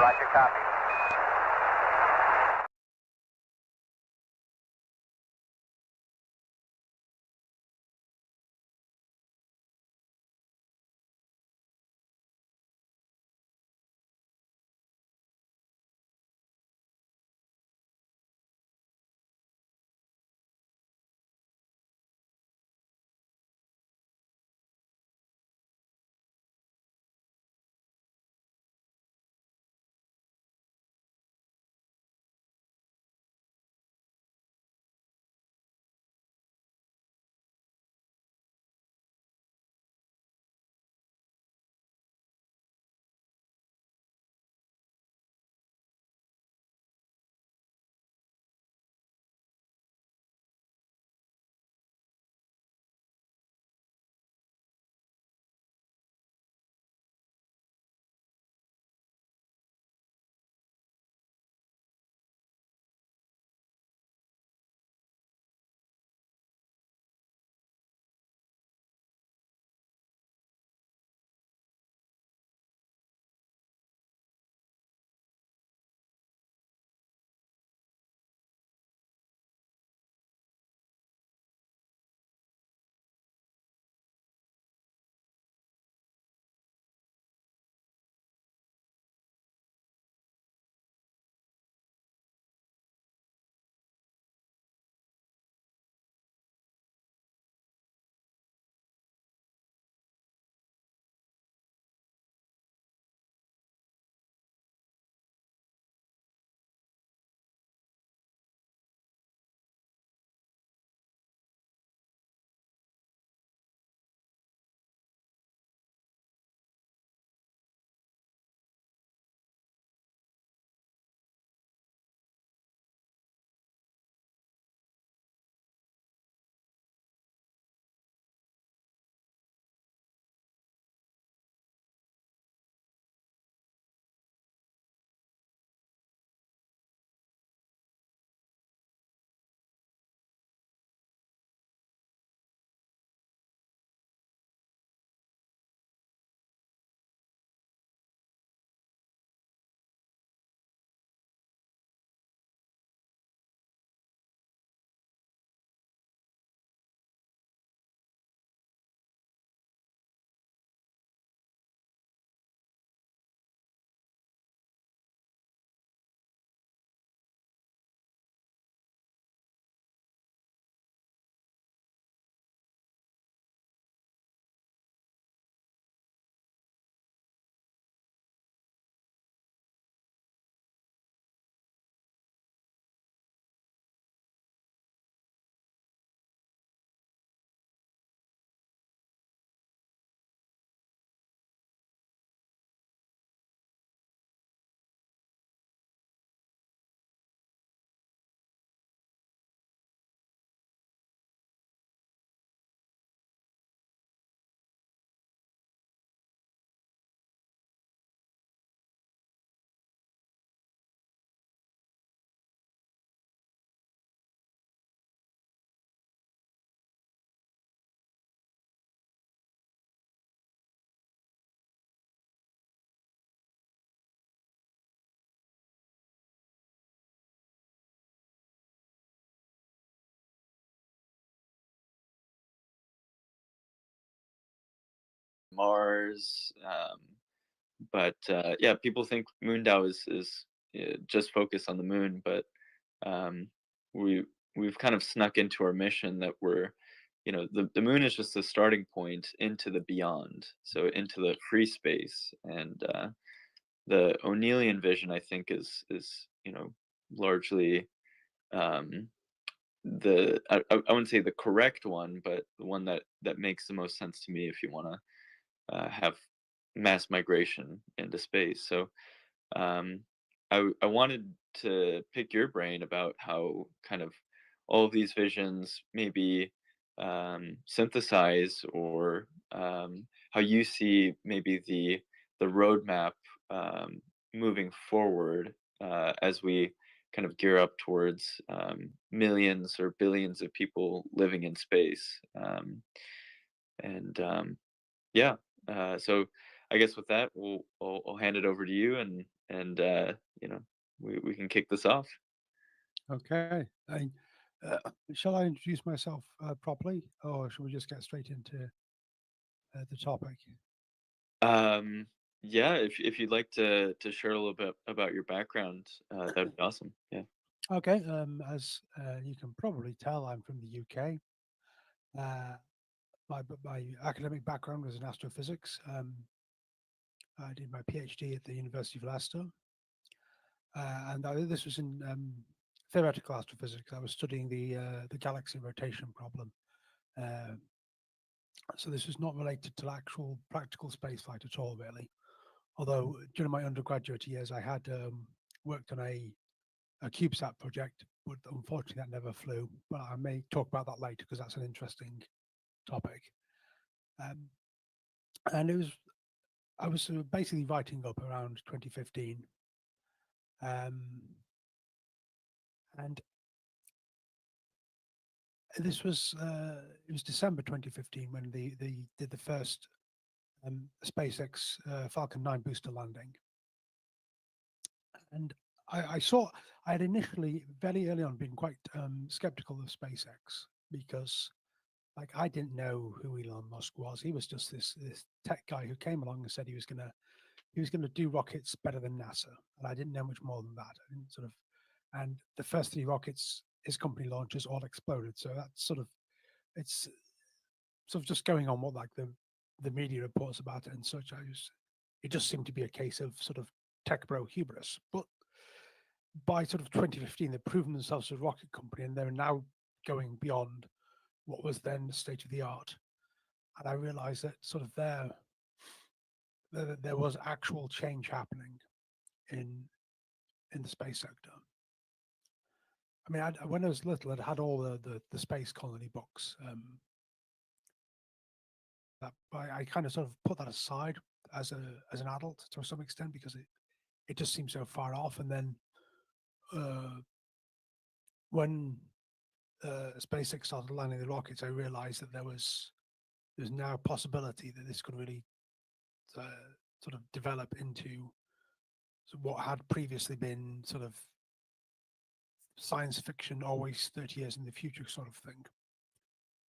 Roger, copy. Mars. But yeah, people think MoonDAO is just focused on the moon, but um, we we've kind of snuck into our mission that we're, the moon is just the starting point into the beyond, so into the free space, and the O'Neillian vision, I think, is largely um, I wouldn't say the correct one, but the one that makes the most sense to me if you want to have mass migration into space. So um, I wanted to pick your brain about how kind of all of these visions maybe synthesize, or how you see maybe the roadmap moving forward as we kind of gear up towards millions or billions of people living in space. And yeah, so I guess with that, I'll hand it over to you, and you know, we can kick this off. Okay. Uh, shall I introduce myself properly, or shall we just get straight into the topic? Um, yeah, if you'd like to share a little bit about your background, that'd be awesome. Yeah. Okay. As you can probably tell, I'm from the UK. Uh, my academic background was in astrophysics. I did my PhD at the University of Leicester, this was in theoretical astrophysics. I was studying the galaxy rotation problem. Uh, so this was not related to actual practical spaceflight at all, really. Although during my undergraduate years, I had worked on a CubeSat project, but unfortunately that never flew. But I may talk about that later because that's an interesting topic. Um, and it was I was basically writing up around 2015, um, and this was it was December 2015 when they did the first SpaceX Falcon 9 booster landing, and I saw I had initially very early on been quite skeptical of SpaceX because like I didn't know who Elon Musk was. He was just this tech guy who came along and said he was gonna do rockets better than NASA, and I didn't know much more than that. I didn't sort of, and the first three rockets his company launches all exploded. So that's sort of it's sort of just going on what like the media reports about it and such. It just seemed to be a case of sort of tech bro hubris. But by sort of 2015, they've proven themselves as a rocket company, and they're now going beyond what was then the state of the art. And I realized that sort of there was actual change happening in in the space sector. I mean, when I was little, I'd had all the space colony books. That I kind of sort of put that aside as an adult to some extent because it just seems so far off. And then uh, when SpaceX started landing the rockets, I realized that there's now a possibility that this could really uh, sort of develop into what had previously been sort of science fiction, always 30 years in the future sort of thing.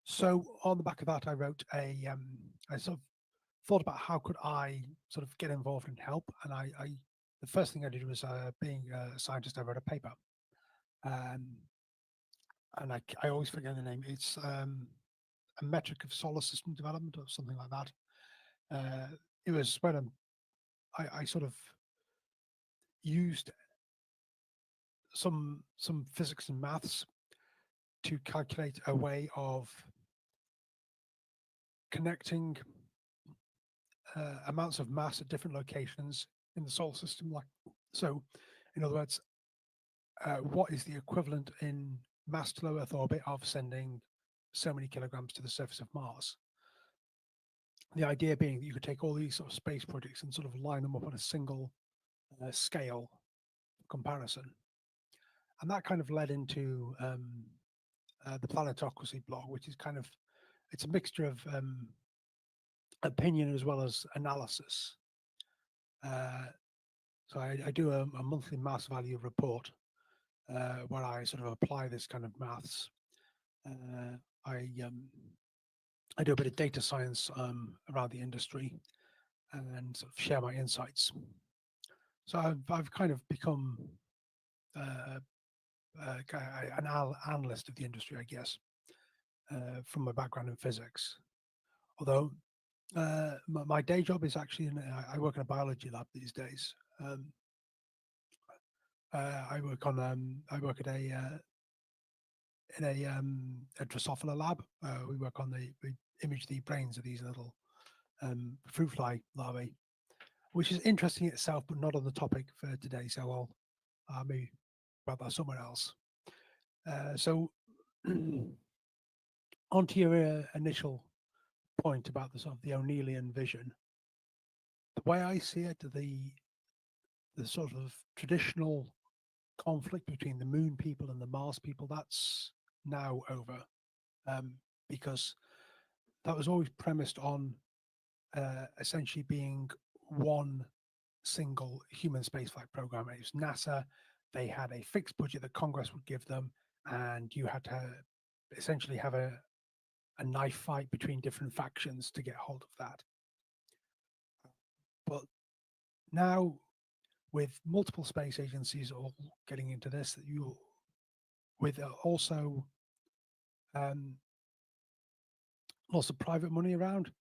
So on the back of that, I wrote I sort of thought about how could I sort of get involved and help. And I the first thing I did was being a scientist, I wrote a paper. Um, and I always forget the name. It's a metric of solar system development or something like that. It was when I sort of used some physics and maths to calculate a way of connecting amounts of mass at different locations in the solar system. Like so, in other words, what is the equivalent in mass to low Earth orbit of sending so many kilograms to the surface of Mars? The idea being that you could take all these sort of space projects and sort of line them up on a single scale comparison, and that kind of led into the Planetocracy blog, which is kind of it's a mixture of opinion as well as analysis. Uh, so I do a monthly mass value report where I sort of apply this kind of maths. Uh, I um, I do a bit of data science around the industry and sort of share my insights. So I've kind of become uh, an analyst of the industry, I guess, from my background in physics. Although my day job is actually I work in a biology lab these days. I work at a Drosophila lab. We work on we image the brains of these little fruit fly larvae, which is interesting itself, but not on the topic for today. So I'll maybe about that somewhere else. So onto your initial point about the sort of the O'Neillian vision. The way I see it, the sort of traditional conflict between the Moon people and the Mars people, that's now over, because that was always premised on essentially being one single human spaceflight program. It was NASA. They had a fixed budget that Congress would give them, and you had to essentially have a knife fight between different factions to get hold of that. But now, with multiple space agencies all getting into this, that you, with also lots of private money around,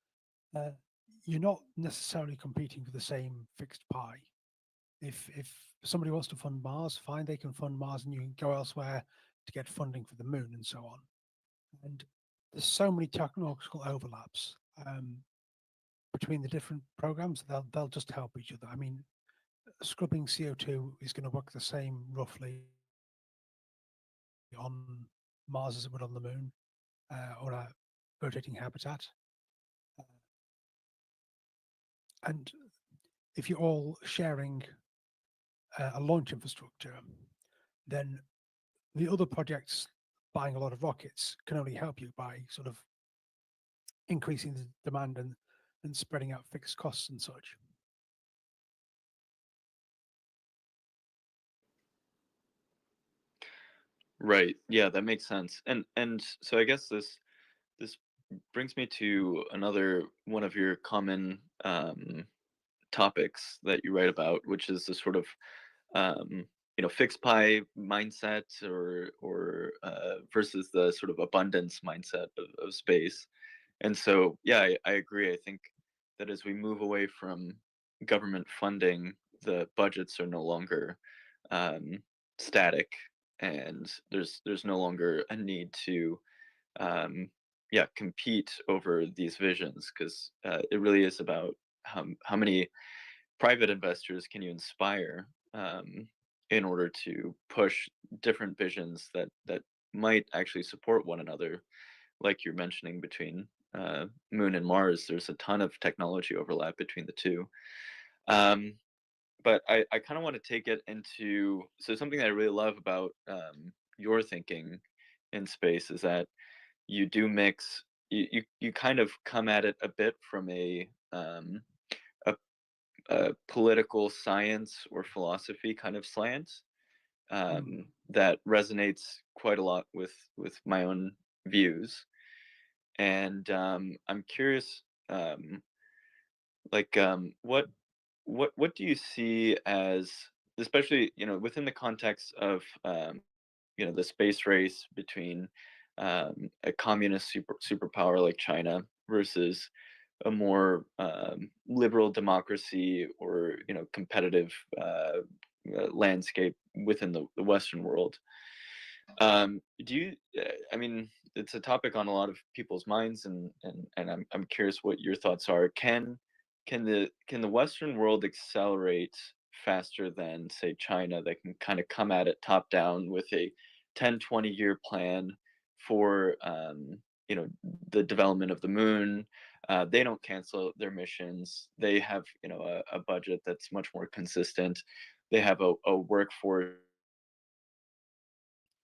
you're not necessarily competing for the same fixed pie. If somebody wants to fund Mars, fine, they can fund Mars, and you can go elsewhere to get funding for the moon and so on. And there's so many technological overlaps between the different programs. They'll just help each other. I mean, scrubbing CO2 is going to work the same roughly on Mars as it would on the moon or a rotating habitat. And if you're all sharing a launch infrastructure, then the other projects buying a lot of rockets can only help you by sort of increasing the demand and spreading out fixed costs and such. Right. Yeah, that makes sense. And so I guess this brings me to another one of your common topics that you write about, which is the sort of fixed pie mindset or versus the sort of abundance mindset of space. And so, yeah, I agree. I think that as we move away from government funding, the budgets are no longer static, and there's no longer a need to compete over these visions, because it really is about how many private investors can you inspire in order to push different visions that might actually support one another. Like you're mentioning, between Moon and Mars, there's a ton of technology overlap between the two. But I kind of want to take it into, so something that I really love about your thinking in space is that you do mix, you kind of come at it a bit from a political science or philosophy kind of slant that resonates quite a lot with my own views. And I'm curious, what do you see as, especially within the context of the space race between a communist superpower like China versus a more liberal democracy or competitive landscape within the Western world. Do you? I mean, it's a topic on a lot of people's minds, and I'm curious what your thoughts are. Can the Western world accelerate faster than, say, China, that can kind of come at it top down with a 10-20 year plan for the development of the moon? They don't cancel their missions. They have a budget that's much more consistent. They have a workforce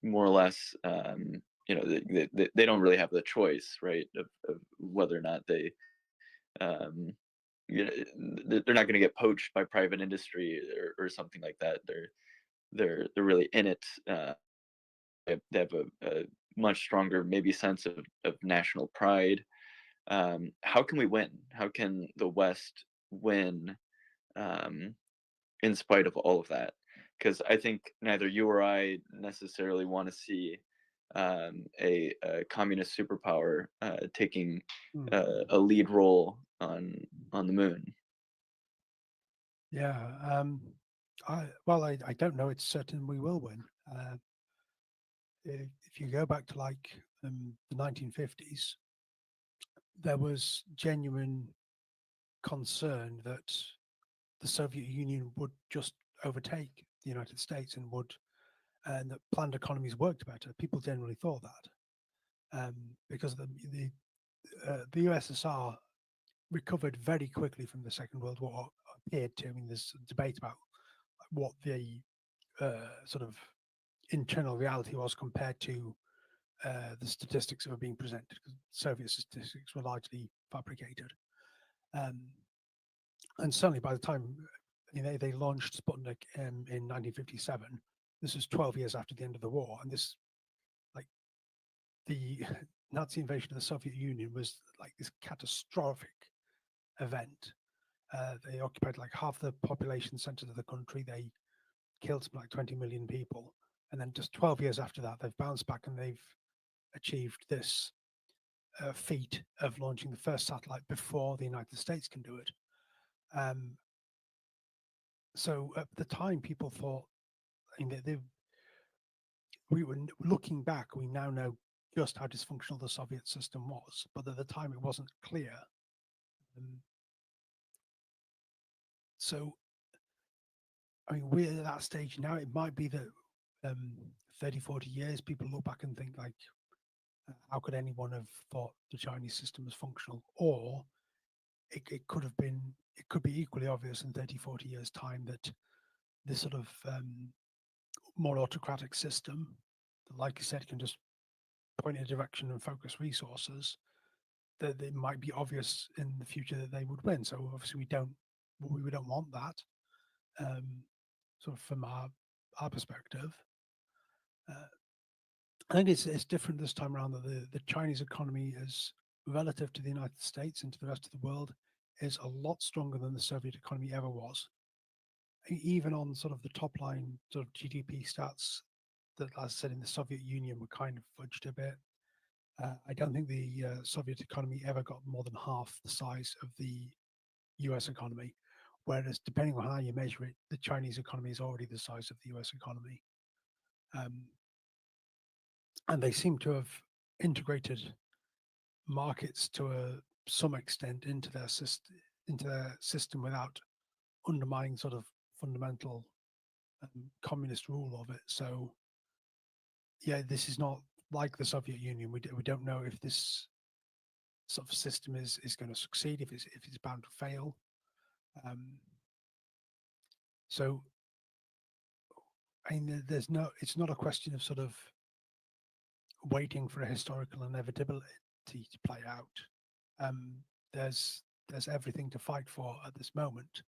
more or less. They don't really have the choice, right, of whether or not they they're not going to get poached by private industry or something like that. They're really in it. They have a much stronger maybe sense of national pride. How can we win? How can the West win in spite of all of that? Because I think neither you or I necessarily want to see a communist superpower taking a lead role on the moon. Yeah. I don't know. It's certain we will win. If you go back to like the 1950s, there was genuine concern that the Soviet Union would just overtake the United States and that planned economies worked better. People generally thought that because the USSR recovered very quickly from the Second World War. Appeared to. I mean, there's a debate about what the sort of internal reality was compared to the statistics that were being presented, because Soviet statistics were largely fabricated. And certainly by the time they launched Sputnik in 1957, this was 12 years after the end of the war, and this, like, the Nazi invasion of the Soviet Union was like this catastrophic event. They occupied like half the population centers of the country. They killed something like 20 million people. And then just 12 years after that, they've bounced back and they've achieved this feat of launching the first satellite before the United States can do it. So at the time, people thought, we were looking back, we now know just how dysfunctional the Soviet system was, but at the time it wasn't clear. So, we're at that stage now. It might be that 30, 40 years, people look back and think like, how could anyone have thought the Chinese system was functional? Or it could have been, it could be equally obvious in 30, 40 years time that this sort of more autocratic system, that, like you said, can just point in a direction and focus resources, that it might be obvious in the future that they would win. So obviously we don't want that. Sort of from our perspective, I think it's different this time around. That the Chinese economy is, relative to the United States and to the rest of the world, is a lot stronger than the Soviet economy ever was. Even on sort of the top line sort of GDP stats that, as I said, in the Soviet Union were kind of fudged a bit. I don't think the Soviet economy ever got more than half the size of the US economy, whereas depending on how you measure it, the Chinese economy is already the size of the US economy. And they seem to have integrated markets to some extent into their system without undermining sort of fundamental communist rule of it. So yeah, this is not like the Soviet Union. We don't know if this sort of system is going to succeed, if it's bound to fail. So I mean, it's not a question of sort of waiting for a historical inevitability to play out. There's everything to fight for at this moment.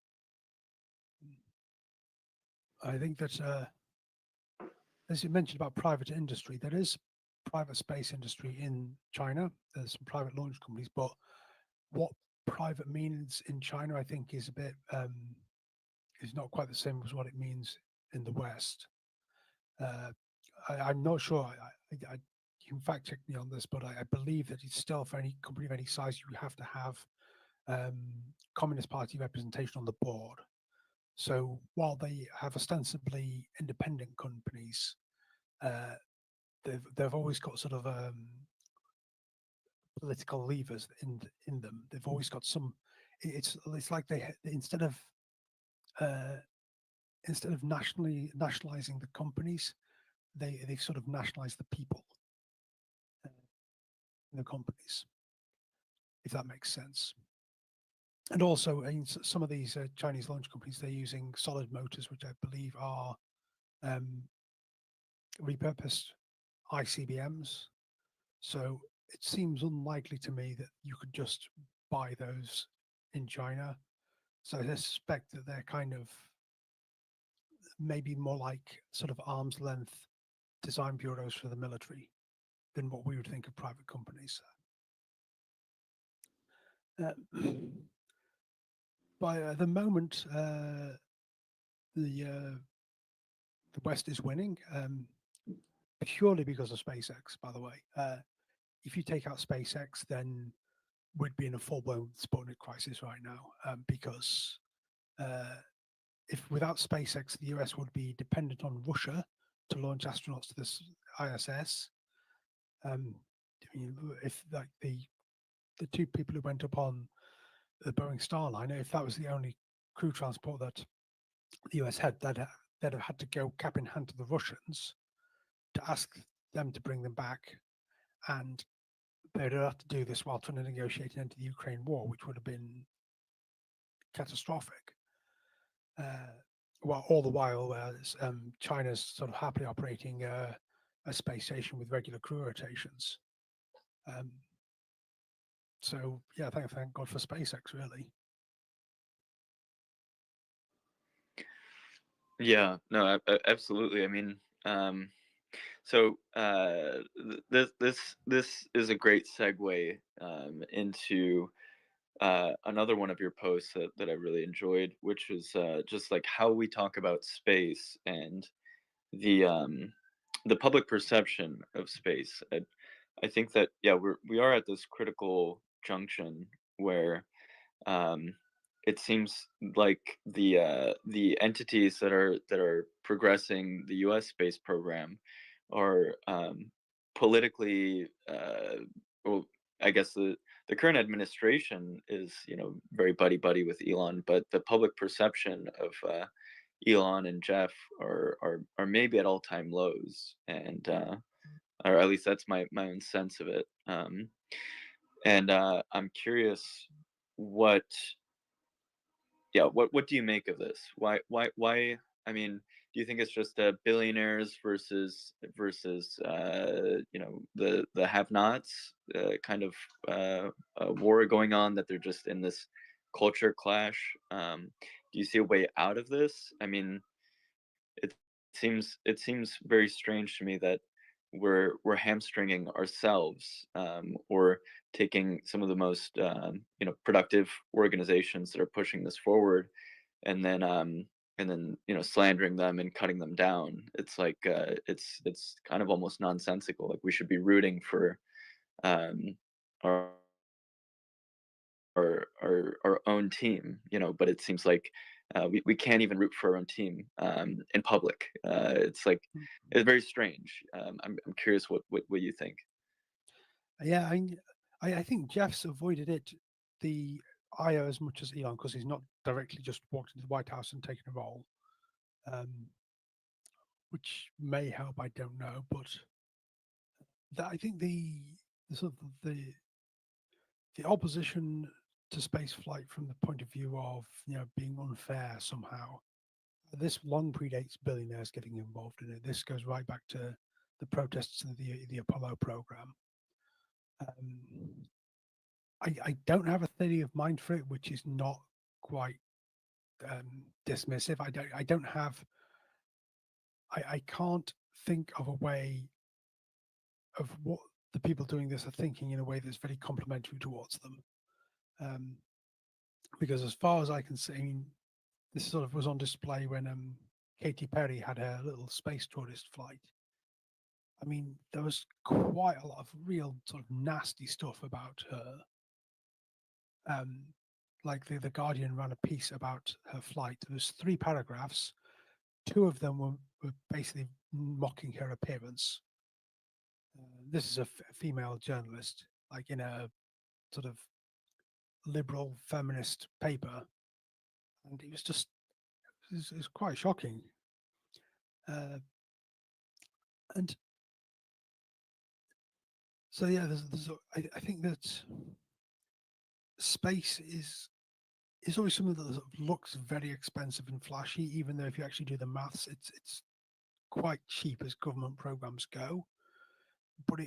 I think that, as you mentioned about private industry, there is private space industry in China. There's some private launch companies, but what private means in China, I think, is a bit is not quite the same as what it means in the West. I'm not sure. You can fact check me on this, but I believe that it's still, for any company of any size, you have to have Communist Party representation on the board. So while they have ostensibly independent companies, they've always got sort of political levers in them. They've always got some. It's like they instead of nationalizing the companies, they sort of nationalize the people in the companies, if that makes sense. And also, some of these Chinese launch companies, they're using solid motors, which I believe are repurposed ICBMs. So it seems unlikely to me that you could just buy those in China. So I suspect that they're kind of maybe more like sort of arm's length design bureaus for the military than what we would think of private companies. By the moment, the West is winning, purely because of SpaceX, by the way. If you take out SpaceX, then we'd be in a full-blown Sputnik crisis right now, because if without SpaceX, the US would be dependent on Russia to launch astronauts to this ISS. If like the two people who went up on the Boeing Starliner, if that was the only crew transport that the US had, they'd have had to go cap in hand to the Russians to ask them to bring them back, and they'd have to do this while trying to negotiate an end to the Ukraine war, which would have been catastrophic. Well, all the while, China's sort of happily operating a space station with regular crew rotations. So yeah, thank God for SpaceX, really. Yeah, no, absolutely. I mean, so this is a great segue into another one of your posts that I really enjoyed, which was just like how we talk about space and the um, the public perception of space. I think that yeah, we are at this critical junction where um, it seems like the entities that are progressing the U.S. space program are politically well, I guess the current administration is very buddy buddy with Elon, but the public perception of Elon and Jeff are maybe at all time lows, and or at least that's my own sense of it. And I'm curious what yeah what do you make of this? Why I mean, do you think it's just billionaires versus the have nots kind of war going on, that they're just in this culture clash? Do you see a way out of this? I mean, it it seems very strange to me that we're hamstringing ourselves, or taking some of the most productive organizations that are pushing this forward, and then slandering them and cutting them down. It's like it's kind of almost nonsensical. Like, we should be rooting for um, our our own team, but it seems like we can't even root for our own team in public. It's like Mm. it's very strange. I'm curious what you think. Yeah, I think Jeff's avoided it, the IO, as much as Elon, because he's not directly just walked into the White House and taken a role, um, which may help. I don't know, but I think the sort of the opposition to space flight from the point of view of being unfair somehow. This long predates billionaires getting involved in it. This goes right back to the protests of the Apollo program. Um, I don't have a theory of mind for it, which is not quite dismissive. I don't have. I can't think of a way of what the people doing this are thinking in a way that's very complimentary towards them. Um, because as far as I can see, I mean, this sort of was on display when Katy Perry had her little space tourist flight. I mean, there was quite a lot of real sort of nasty stuff about her. Um, like the Guardian ran a piece about her flight. There was 3 paragraphs. 2 of them were basically mocking her appearance. This is a female journalist, like in a sort of liberal feminist paper, and it was just it was quite shocking. And so yeah, I think that space is always something that sort of looks very expensive and flashy, even though if you actually do the maths, it's quite cheap as government programs go. But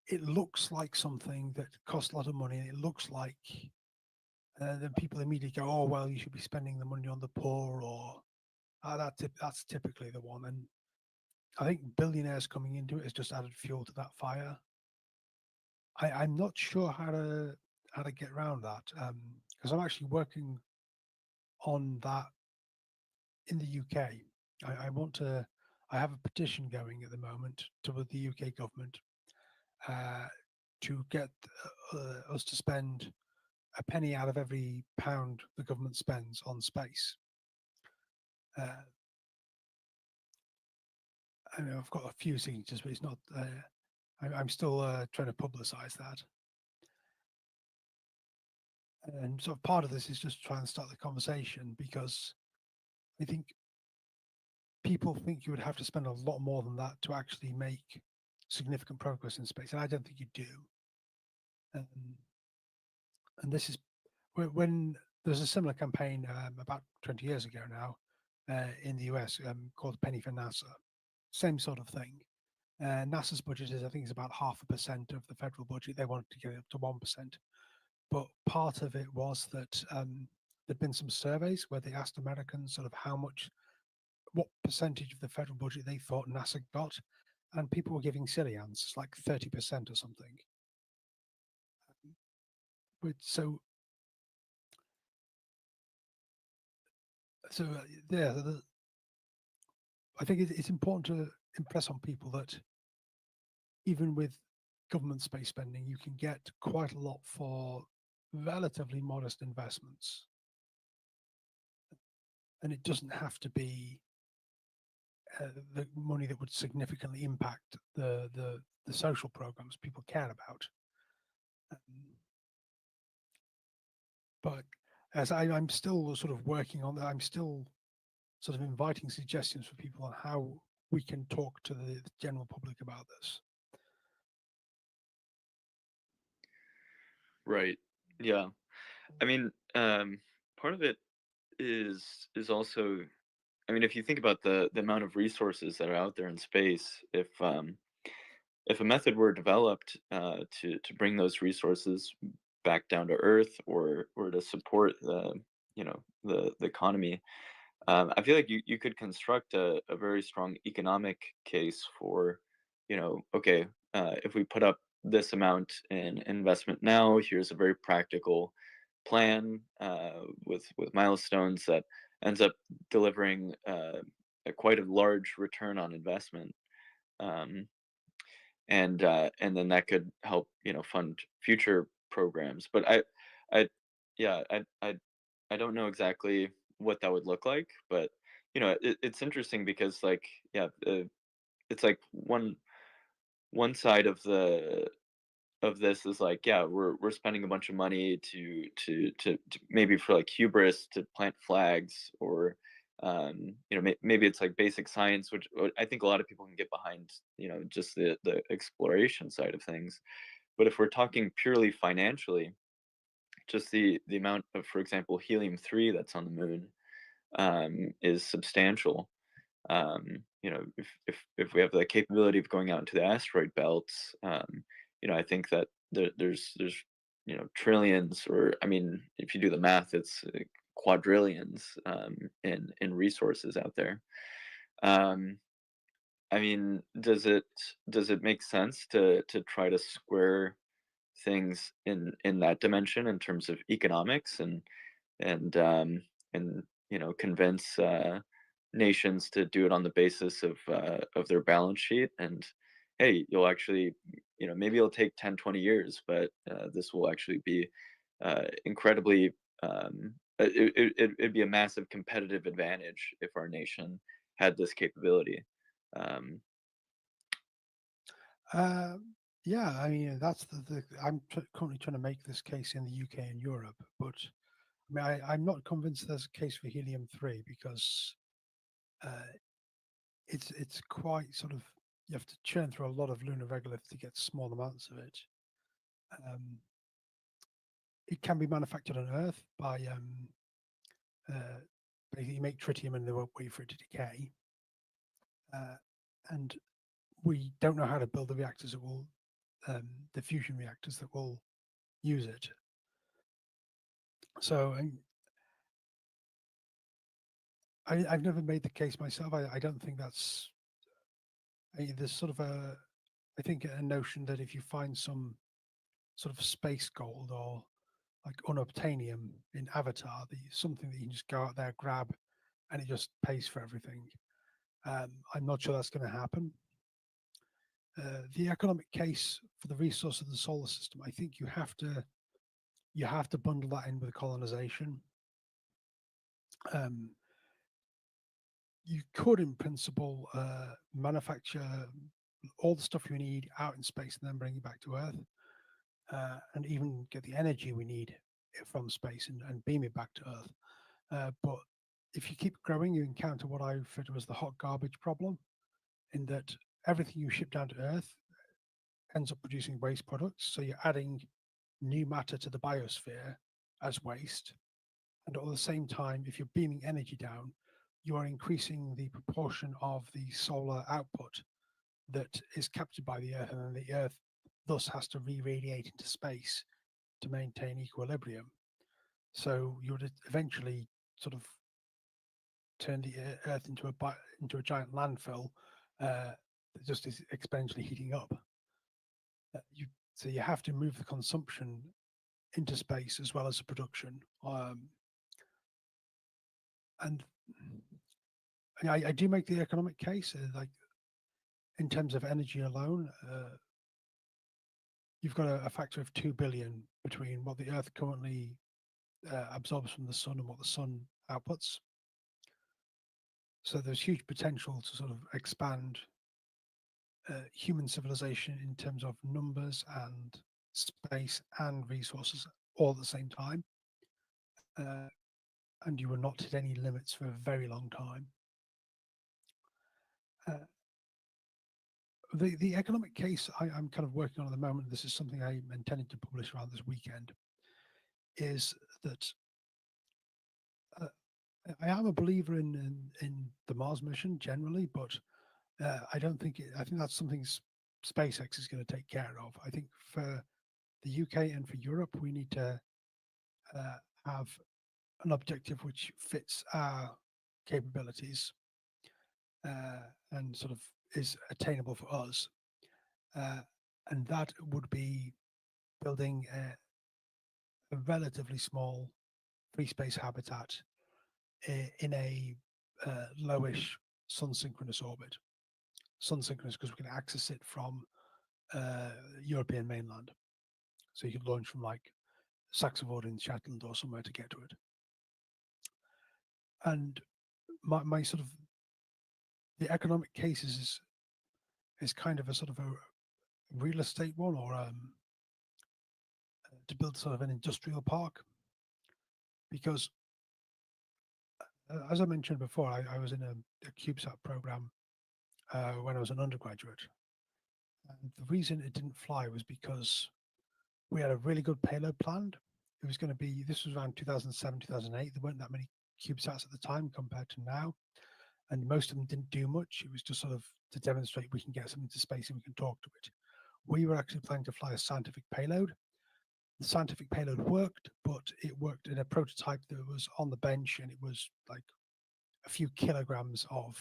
it looks like something that costs a lot of money, and it looks like then people immediately go, "Oh well, you should be spending the money on the poor," or that's typically the one. And I think billionaires coming into it has just added fuel to that fire. I'm not sure how to get around that, because I'm actually working on that in the UK. I want to. I have a petition going at the moment to the UK government uh, to get us to spend a penny out of every pound the government spends on space. Uh, I mean, I've got a few signatures, but it's not. I'm still trying to publicise that. And sort of part of this is just trying to start the conversation, because I think people think you would have to spend a lot more than that to actually make significant progress in space, and I don't think you do. Um, and this is when there's a similar campaign about 20 years ago now in the US called Penny for NASA. Same sort of thing. NASA's budget is, I think, is about 0.5% of the federal budget. They wanted to get it up to 1%. But part of it was that there'd been some surveys where they asked Americans sort of what percentage of the federal budget they thought NASA got, and people were giving silly answers like 30% or something. But so yeah, I think it's important to impress on people that even with government space spending, you can get quite a lot for relatively modest investments. And it doesn't have to be the money that would significantly impact the social programs people care about. But as I'm still sort of working on that, I'm still sort of inviting suggestions for people on how we can talk to the general public about this. Right. Yeah. I mean, part of it is also, I mean, if you think about the amount of resources that are out there in space, if a method were developed to bring those resources back down to Earth, or to support the economy, I feel like you could construct a very strong economic case for, okay, if we put up this amount in investment now, here's a very practical plan with milestones that ends up delivering quite a large return on investment. Um, and then that could help fund future programs. But I yeah I don't know exactly what that would look like, but it's interesting because, like, yeah, it's like one side of this is like, yeah, we're spending a bunch of money to maybe for like hubris to plant flags, or maybe it's like basic science, which I think a lot of people can get behind, just the exploration side of things. But if we're talking purely financially, just the amount of, for example, helium-3 that's on the moon is substantial. If we have the capability of going out into the asteroid belts, I think that there's trillions, or, I mean, if you do the math, it's quadrillions in resources out there. I mean, does it make sense to try to square things in that dimension in terms of economics, and and convince nations to do it on the basis of their balance sheet? And hey, you'll actually, maybe it'll take 10-20 years, but this will actually be incredibly, it'd be a massive competitive advantage if our nation had this capability. um, Uh, yeah, I mean, that's I'm currently trying to make this case in the UK and Europe, but I mean, I'm not convinced there's a case for helium-3 because uh, it's quite sort of, you have to churn through a lot of lunar regolith to get small amounts of it. Um, it can be manufactured on Earth by basically, you make tritium and they won't wait for it to decay. And we don't know how to build the reactors that will, the fusion reactors that will use it. So I've never made the case myself. I don't think that's, there's sort of I think a notion that if you find some sort of space gold or like unobtainium in Avatar, something that you can just go out there, grab, and it just pays for everything. I'm not sure that's going to happen. The economic case for the resource of the solar system, I think you have to bundle that in with colonization. You could, in principle, manufacture all the stuff you need out in space and then bring it back to Earth, and even get the energy we need from space and beam it back to Earth. But if you keep growing, you encounter what I refer to as the hot garbage problem, in that everything you ship down to Earth ends up producing waste products. So you're adding new matter to the biosphere as waste. And at the same time, if you're beaming energy down, you are increasing the proportion of the solar output that is captured by the Earth, and then the Earth thus has to re-radiate into space to maintain equilibrium. So you would eventually sort of turn the Earth into a giant landfill that just is exponentially heating up. So you have to move the consumption into space as well as the production. And I do make the economic case, like in terms of energy alone, you've got a factor of 2 billion between what the Earth currently absorbs from the sun and what the sun outputs. So there's huge potential to sort of expand human civilization in terms of numbers and space and resources all at the same time. And you will not hit any limits for a very long time. The economic case I'm kind of working on at the moment, this is something I'm intending to publish around this weekend, is that I am a believer in the Mars mission generally, but I don't think I think that's something SpaceX is going to take care of. I think for the UK and for Europe, we need to have an objective which fits our capabilities and sort of is attainable for us. And that would be building a relatively small free space habitat in a lowish sun synchronous orbit. Sun synchronous because we can access it from European mainland. So you could launch from like Saxevord in Shetland or somewhere to get to it. And my sort of the economic cases is kind of a sort of a real estate one, or to build sort of an industrial park, because as I mentioned before, I was in a CubeSat program when I was an undergraduate. And the reason it didn't fly was because we had a really good payload planned. It was going to be, this was around 2007, 2008. There weren't that many CubeSats at the time compared to now. And most of them didn't do much. It was just sort of to demonstrate we can get something to space and we can talk to it. We were actually planning to fly a scientific payload. The scientific payload worked, but it worked in a prototype that was on the bench, and it was like a few kilograms of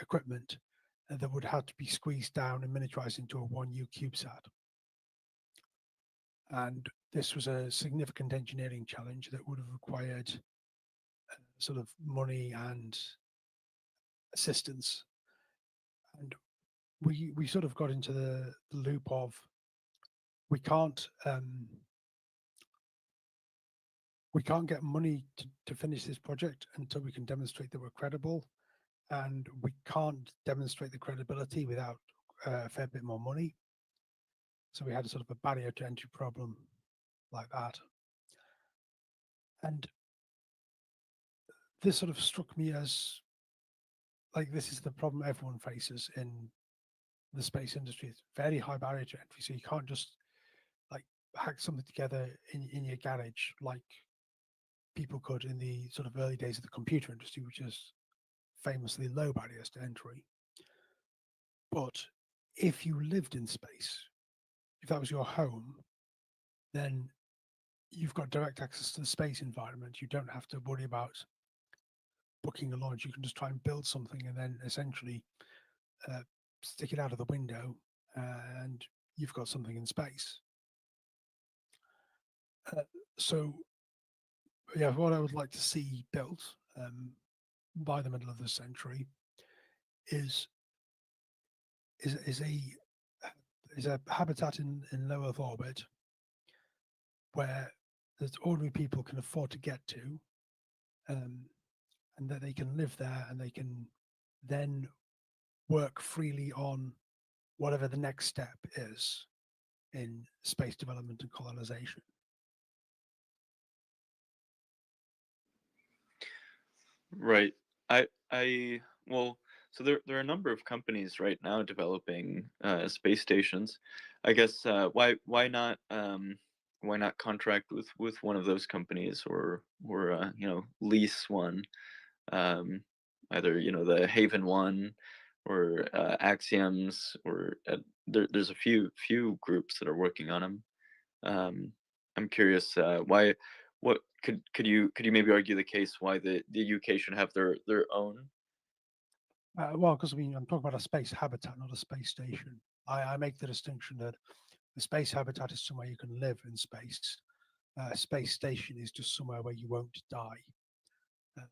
equipment that would have to be squeezed down and miniaturized into a 1U CubeSat. And this was a significant engineering challenge that would have required sort of money and assistance. And we sort of got into the loop of we can't get money to finish this project until we can demonstrate that we're credible, and we can't demonstrate the credibility without a fair bit more money. So we had a sort of a barrier to entry problem like that. And this sort of struck me as like, this is the problem everyone faces in the space industry. It's very high barrier to entry. So you can't just like hack something together in your garage like people could in the sort of early days of the computer industry, which is famously low barriers to entry. But if you lived in space, if that was your home, then you've got direct access to the space environment. You don't have to worry about booking a launch. You can just try and build something and then essentially stick it out of the window, and you've got something in space. So yeah, what I would like to see built by the middle of the century is a habitat in low Earth orbit where that ordinary people can afford to get to, and that they can live there and they can then work freely on whatever the next step is in space development and colonization. Right. Well, so there are a number of companies right now developing space stations. I guess why not contract with one of those companies, or lease one, either the Haven one or Axioms, or there's a few groups that are working on them. I'm curious what could you maybe argue the case why the UK should have their own? Well, because I mean, I'm talking about a space habitat, not a space station. I make the distinction that the space habitat is somewhere you can live in space. A space station is just somewhere where you won't die. Uh,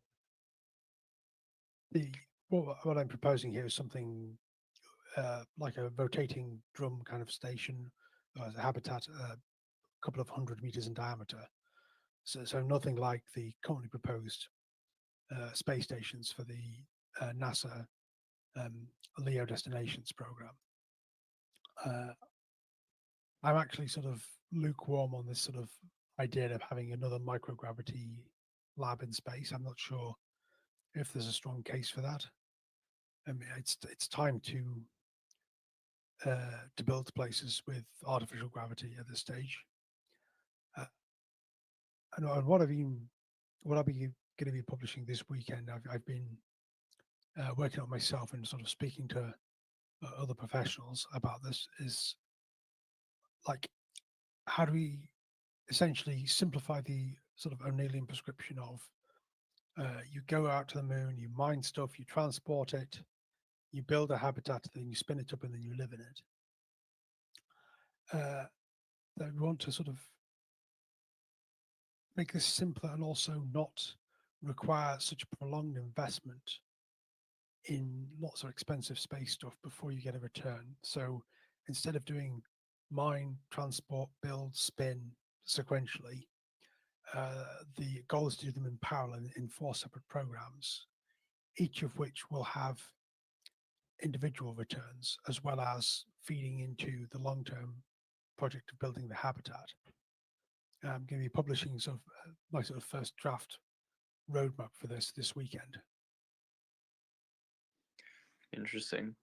the what I'm proposing here is something like a rotating drum kind of station as a habitat, a couple of 100 meters in diameter. So nothing like the currently proposed space stations for the NASA LEO destinations program. I'm actually sort of lukewarm on this sort of idea of having another microgravity lab in space. I'm not sure if there's a strong case for that. I mean, it's time to build places with artificial gravity at this stage. And what I've been, what I'll be going to be publishing this weekend, I've been working on myself and sort of speaking to other professionals about this, is like, how do we essentially simplify the sort of O'Neillian prescription of you go out to the moon, you mine stuff, you transport it, you build a habitat, then you spin it up, and then you live in it. That we want to sort of make this simpler and also not require such a prolonged investment in lots of expensive space stuff before you get a return. So instead of doing mine, transport, build, spin sequentially, the goal is to do them in parallel in 4 separate programs, each of which will have individual returns as well as feeding into the long-term project of building the habitat. I'm going to be publishing sort of my sort of first draft roadmap for this weekend. Interesting.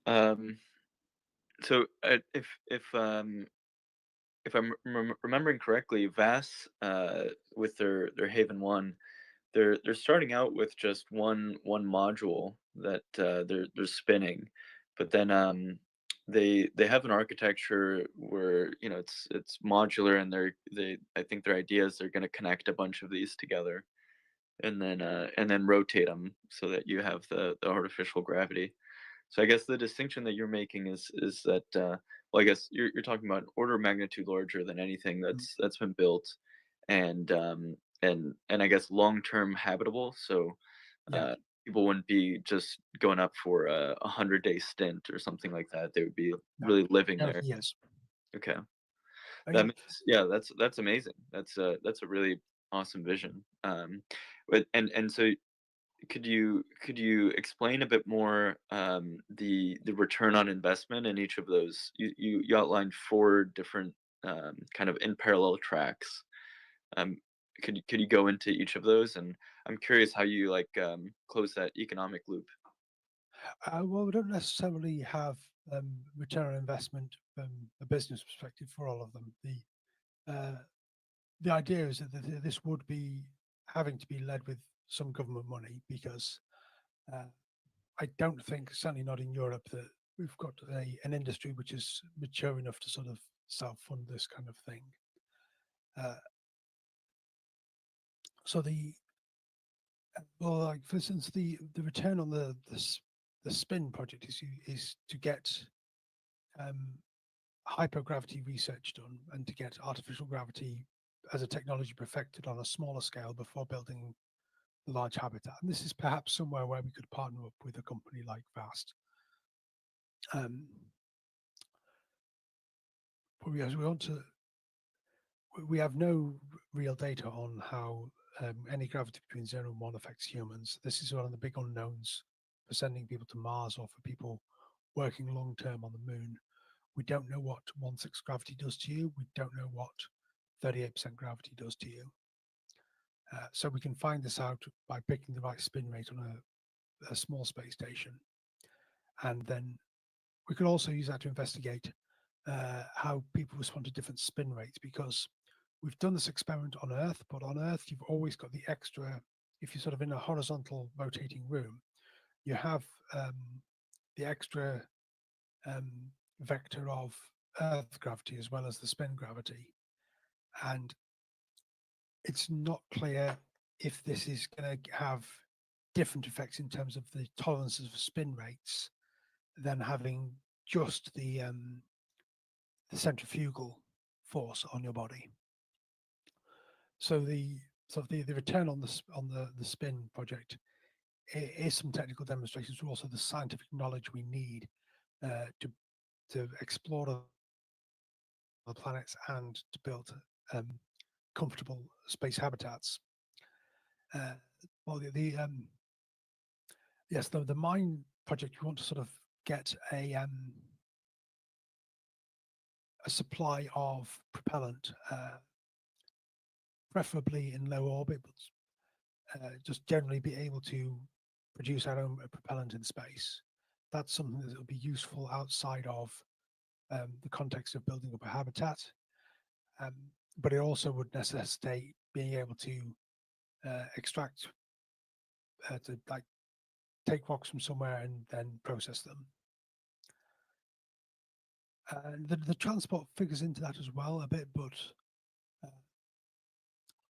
So if I'm remembering correctly, VAS with their Haven 1, they're starting out with just one module that they're spinning, but then they have an architecture where it's modular, and they I think their idea is they're going to connect a bunch of these together and then rotate them so that you have the artificial gravity. So I guess the distinction that you're making is that well, I guess you're talking about an order of magnitude larger than anything that's been built, and and I guess long-term habitable. So Yeah. people wouldn't be just going up for a 100-day stint or something like that. They would be No, really living there. yes. Okay, I that mean, makes yeah, that's amazing. That's a really awesome vision. But and so could you explain a bit more the return on investment in each of those? You outlined 4 different kind of in parallel tracks. Um, could you go into each of those? And I'm curious how you like close that economic loop. well, we don't necessarily have return on investment from a business perspective for all of them. The idea is that this would be having to be led with some government money, because I don't think, certainly not in Europe, that we've got an industry which is mature enough to sort of self-fund this kind of thing. So well, like for instance, the return on the spin project is to get hypergravity research done and to get artificial gravity as a technology perfected on a smaller scale before building the large habitat. And this is perhaps somewhere where we could partner up with a company like VAST. But we have no real data on how any gravity between 0 and 1 affects humans. This is one of the big unknowns for sending people to Mars or for people working long term on the moon. We don't know what 1/6 gravity does to you. We don't know what 38% gravity does to you. So we can find this out by picking the right spin rate on a small space station. And then we could also use that to investigate how people respond to different spin rates, because we've done this experiment on Earth, but on Earth, you've always got the extra, if you're sort of in a horizontal rotating room, you have the extra vector of Earth gravity as well as the spin gravity. And it's not clear if this is going to have different effects in terms of the tolerances for spin rates than having just the centrifugal force on your body. So the return on the spin project is some technical demonstrations, but also the scientific knowledge we need to explore the planets and to build comfortable space habitats. Well, yes, the mine project, we want to sort of get a supply of propellant, preferably in low orbit, but just generally be able to produce our own propellant in space. That's something that will be useful outside of the context of building up a habitat, but it also would necessitate being able to extract, to like take rocks from somewhere and then process them. The transport figures into that as well a bit, but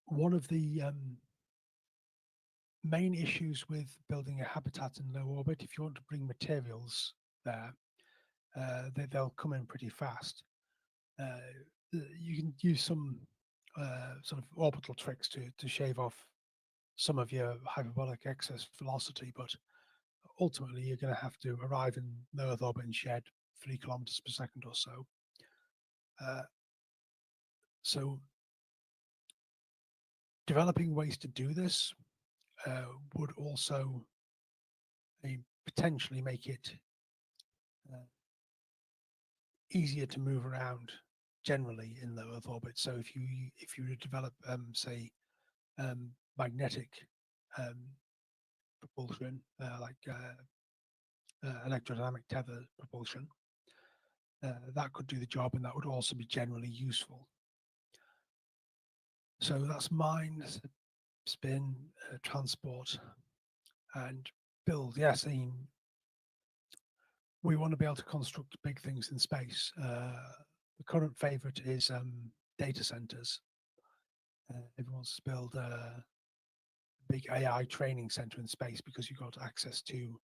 one of the main issues with building a habitat in low orbit, if you want to bring materials there, they'll come in pretty fast. You can use some sort of orbital tricks to shave off some of your hyperbolic excess velocity, but ultimately you're going to have to arrive in low Earth orbit and shed 3 kilometers per second or so. So developing ways to do this would also potentially make it easier to move around generally in low Earth orbit. So if you develop, say, magnetic propulsion, like electrodynamic tether propulsion, that could do the job, and that would also be generally useful. So that's mine, spin, transport, and build. Yes, we want to be able to construct big things in space. The current favorite is data centers. Everyone wants to build a big AI training center in space because you've got access to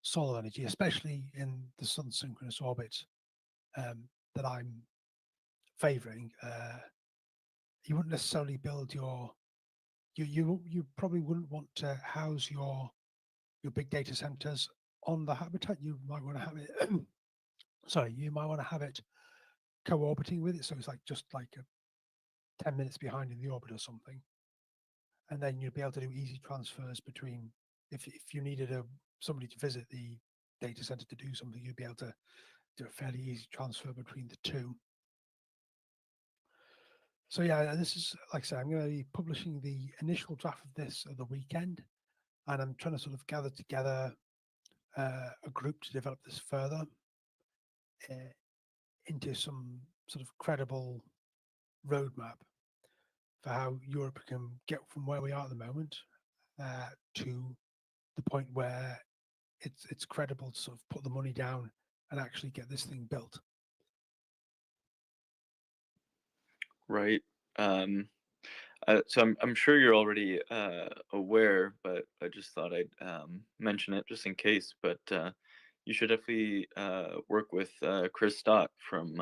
solar energy, especially in the sun synchronous orbit that I'm favoring. You wouldn't necessarily build you probably wouldn't want to house your big data centers on the habitat. You might want to have it you might want to have it co-orbiting with it, so it's like just like 10 minutes behind in the orbit or something, and then you'd be able to do easy transfers between, if you needed somebody to visit the data center to do something, you'd be able to do a fairly easy transfer between the two. So yeah, this is, like I said, I'm going to be publishing the initial draft of this at the weekend, and I'm trying to sort of gather together a group to develop this further into some sort of credible roadmap for how Europe can get from where we are at the moment to the point where it's credible to sort of put the money down and actually get this thing built. Right. So I'm sure you're already aware, but I just thought I'd mention it just in case. But you should definitely work with Chris Stott from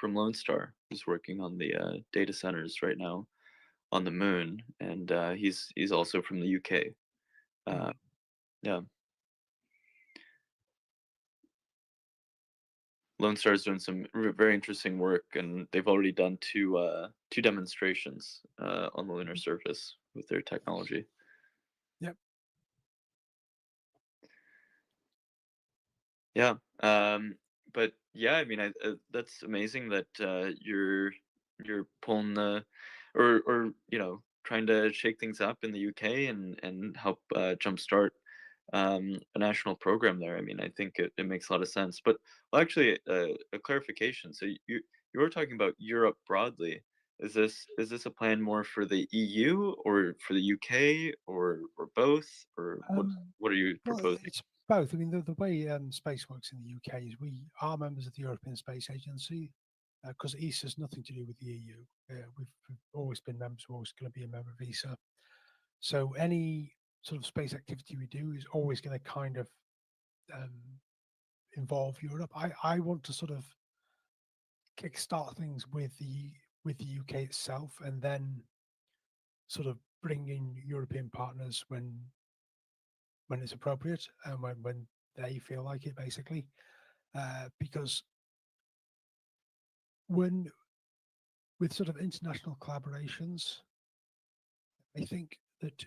Lone Star, who's working on the data centers right now on the moon, and he's also from the UK. Yeah. Lone Star is doing some very interesting work, and they've already done two demonstrations on the lunar surface with their technology. Yep. Yeah. But yeah, I mean, that's amazing that you're pulling the, or trying to shake things up in the UK and help jumpstart a national program there. I mean, I think it makes a lot of sense. But well, actually, a clarification. So you were talking about Europe broadly. Is this a plan more for the EU or for the UK or both, or what are you Well, proposing? it's both. I mean, the way space works in the UK is we are members of the European Space Agency, because ESA has nothing to do with the EU. We've always been members, we're always going to be a member of ESA. So any sort of space activity we do is always going to kind of involve Europe. I want to sort of kickstart things with the UK itself, and then sort of bring in European partners when it's appropriate and when they feel like it, basically. Because when with sort of international collaborations, I think that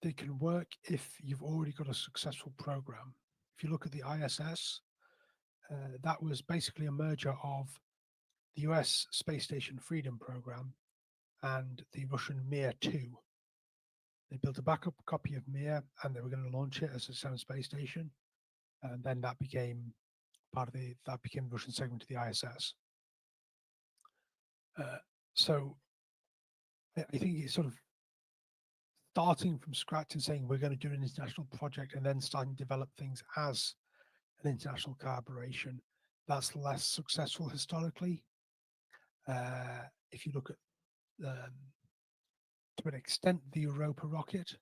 they can work if you've already got a successful program. If you look at the ISS, that was basically a merger of the US Space Station Freedom Program and the Russian Mir 2. They built a backup copy of Mir and they were going to launch it as its own space station. And then that became the Russian segment of the ISS. So I think it's sort of starting from scratch and saying we're going to do an international project and then starting to develop things as an international collaboration. That's less successful historically. If you look at, to an extent, the Europa rocket,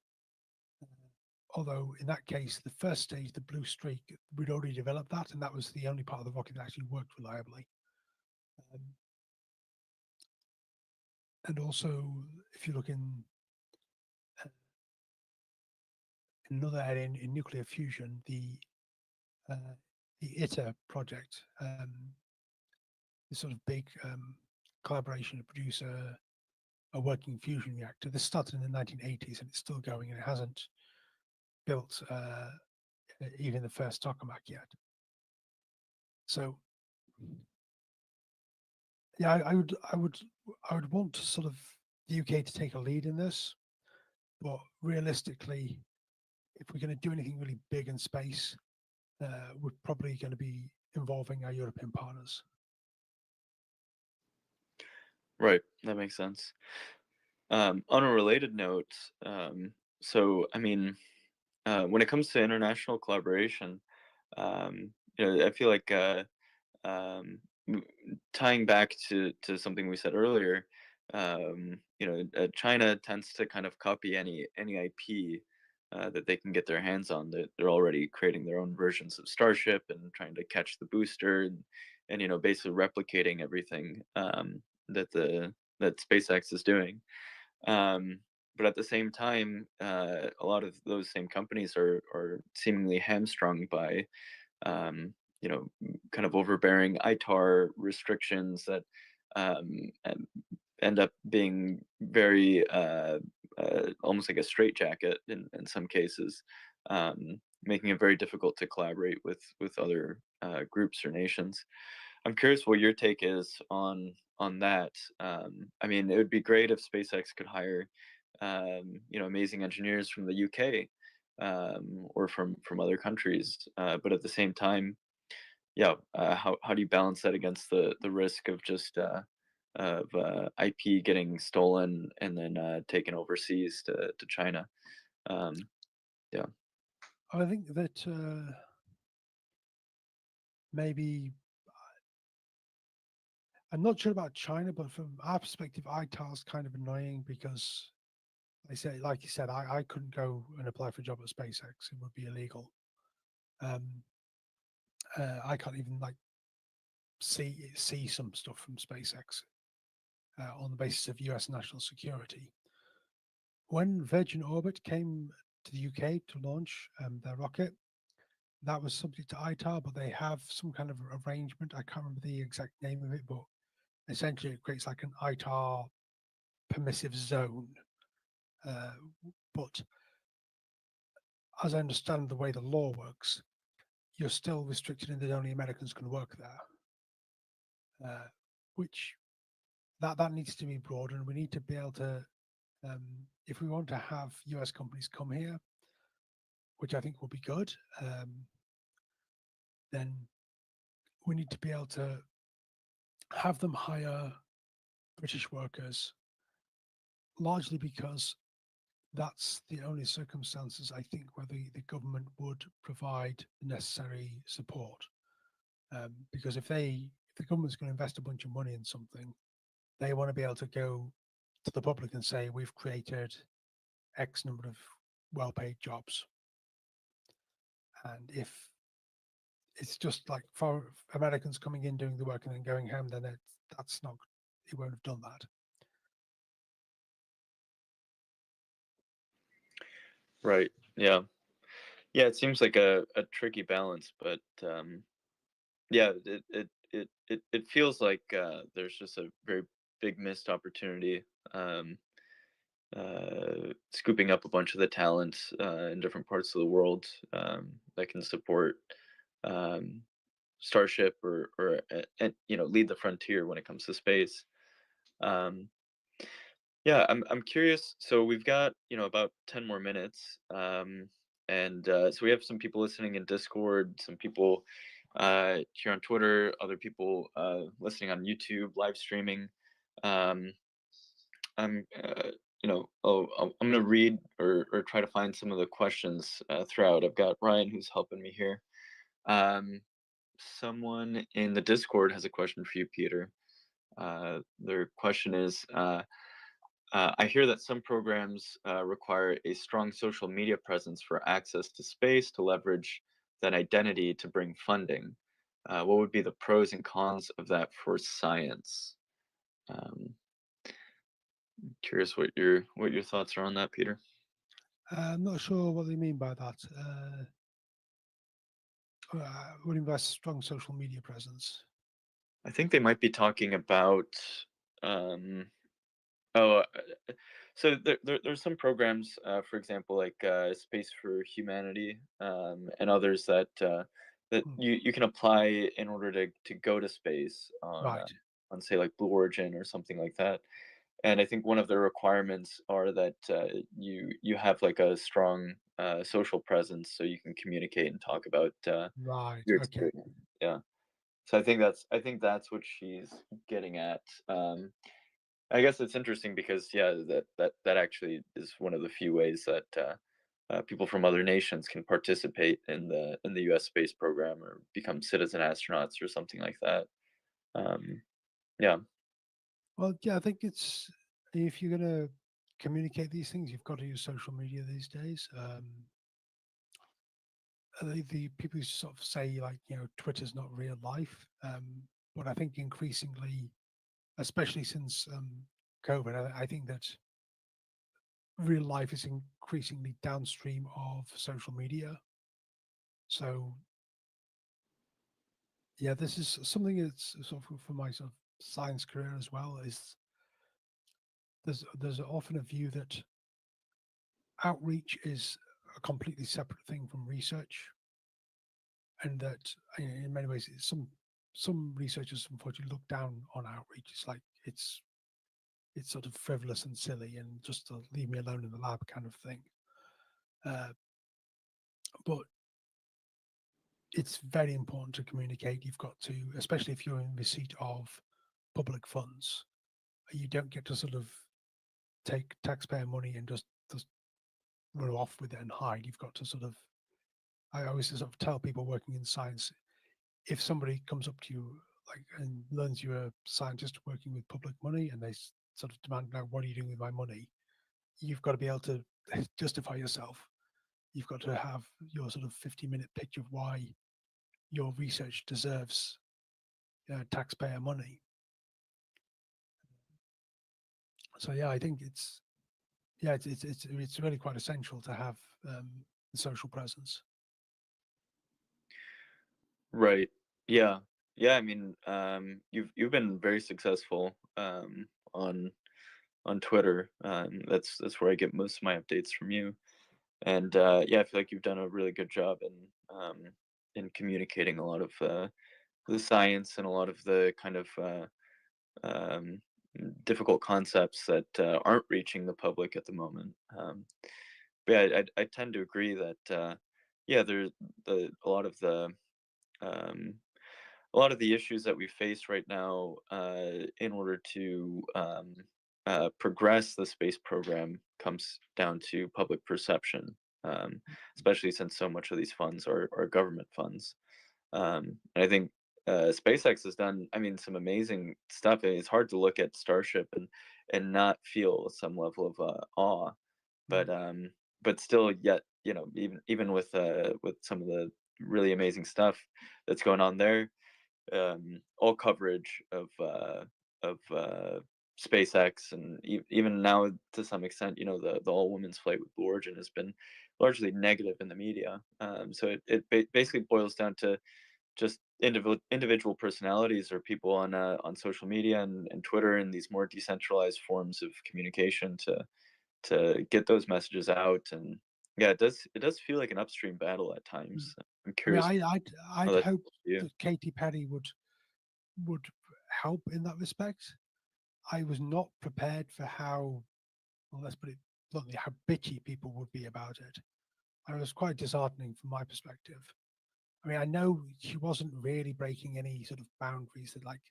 although in that case, the first stage, the Blue Streak, we'd already developed that, and that was the only part of the rocket that actually worked reliably. And also, if you look in another area in nuclear fusion, the ITER project, this sort of big collaboration to produce a working fusion reactor. This started in the 1980s and it's still going, and it hasn't built even the first tokamak yet. So yeah, I would want sort of the UK to take a lead in this, but realistically, if we're going to do anything really big in space, we're probably going to be involving our European partners. Right, that makes sense. On a related note, so I mean, when it comes to international collaboration, I feel like tying back to something we said earlier, China tends to kind of copy any IP that they can get their hands on. They're already creating their own versions of Starship and trying to catch the booster and basically replicating everything that SpaceX is doing. But at the same time, a lot of those same companies are seemingly hamstrung by kind of overbearing ITAR restrictions that end up being very almost like a straitjacket in some cases, making it very difficult to collaborate with other groups or nations. I'm curious what your take is on that. I mean, it would be great if SpaceX could hire amazing engineers from the UK or from other countries, but at the same time, how do you balance that against the risk of just of IP getting stolen and then taken overseas to China? Yeah. I think that maybe I'm not sure about China, but from our perspective, ITAR is kind of annoying because like you said, I couldn't go and apply for a job at SpaceX. It would be illegal. I can't even see some stuff from SpaceX on the basis of US national security. When Virgin Orbit came to the UK to launch their rocket, that was subject to ITAR, but they have some kind of arrangement. I can't remember the exact name of it, but essentially it creates like an ITAR permissive zone. But as I understand the way the law works, you're still restricted in that only Americans can work there, which that needs to be broadened. We need to be able to, if we want to have US companies come here, which I think will be good, then we need to be able to have them hire British workers, largely because that's the only circumstances I think where the government would provide the necessary support. Because if they the government's going to invest a bunch of money in something, they want to be able to go to the public and say, we've created X number of well-paid jobs. And if it's just like for Americans coming in, doing the work and then going home, then that's not, it won't have done that. Right. Yeah. Yeah. It seems like a tricky balance, but yeah, it feels like there's just a very big missed opportunity. Scooping up a bunch of the talents in different parts of the world that can support um, Starship or and lead the frontier when it comes to space. Um, yeah, I'm curious. So we've got about 10 more minutes, and so we have some people listening in Discord, some people here on Twitter, other people listening on YouTube, live streaming. Um, I'm I'm gonna read or try to find some of the questions throughout. I've got Ryan who's helping me here. Um, Someone in the Discord has a question for you, Peter. Their question is, I hear that some programs require a strong social media presence for access to space to leverage that identity to bring funding. What would be the pros and cons of that for science? Um, Curious what your thoughts are on that, Peter. I'm not sure what they mean by that. What do you mean by strong social media presence? I think they might be talking about um, oh, so there's some programs, for example, like Space for Humanity, and others that Hmm, you can apply in order to go to space right, on say like Blue Origin or something like that. And I think one of the requirements are that you have like a strong social presence, so you can communicate and talk about right, your okay, experience. Yeah. So I think that's what she's getting at. I guess it's interesting because yeah, that actually is one of the few ways that people from other nations can participate in the U.S. space program or become citizen astronauts or something like that. Um, yeah, well, yeah, I think it's, if you're going to communicate these things, you've got to use social media these days. The people who sort of say, like, Twitter's not real life, but I think increasingly, especially since COVID, I think that real life is increasingly downstream of social media. So yeah, this is something that's sort of for my sort of science career as well. Is there's often a view that outreach is a completely separate thing from research, and that in many ways some researchers unfortunately look down on outreach. It's like it's sort of frivolous and silly and just to leave me alone in the lab kind of thing. Uh, but it's very important to communicate. You've got to, especially if you're in receipt of public funds, you don't get to sort of take taxpayer money and just run off with it and hide. You've got to sort of, I always sort of tell people working in science, if somebody comes up to you like and learns you're a scientist working with public money and they sort of demand, now, what are you doing with my money? You've got to be able to justify yourself. You've got to have your sort of 50-minute pitch of why your research deserves taxpayer money. So yeah, I think it's really quite essential to have the social presence. right. Yeah, yeah. I mean, you've been very successful on Twitter. That's where I get most of my updates from you. And yeah, I feel like you've done a really good job in communicating a lot of the science and a lot of the kind of um, difficult concepts that aren't reaching the public at the moment. But yeah, I tend to agree that yeah, there's a lot of um, the issues that we face right now in order to progress the space program comes down to public perception, especially since so much of these funds are government funds. And I think SpaceX has done, I mean, some amazing stuff. And it's hard to look at Starship and not feel some level of awe, but still, yet even with some of the really amazing stuff that's going on there, all coverage of SpaceX and even now to some extent, the all women's flight with Blue Origin has been largely negative in the media. So it basically boils down to just individual personalities or people on social media and Twitter and these more decentralized forms of communication to get those messages out. And yeah, it does feel like an upstream battle at times. I'm I mean, curious I'd how that hope feels for you. that Katy Perry would help in that respect. I was not prepared for how, well, let's put it bluntly, how bitchy people would be about it. And it was quite disheartening from my perspective. I mean, I know she wasn't really breaking any sort of boundaries that, like,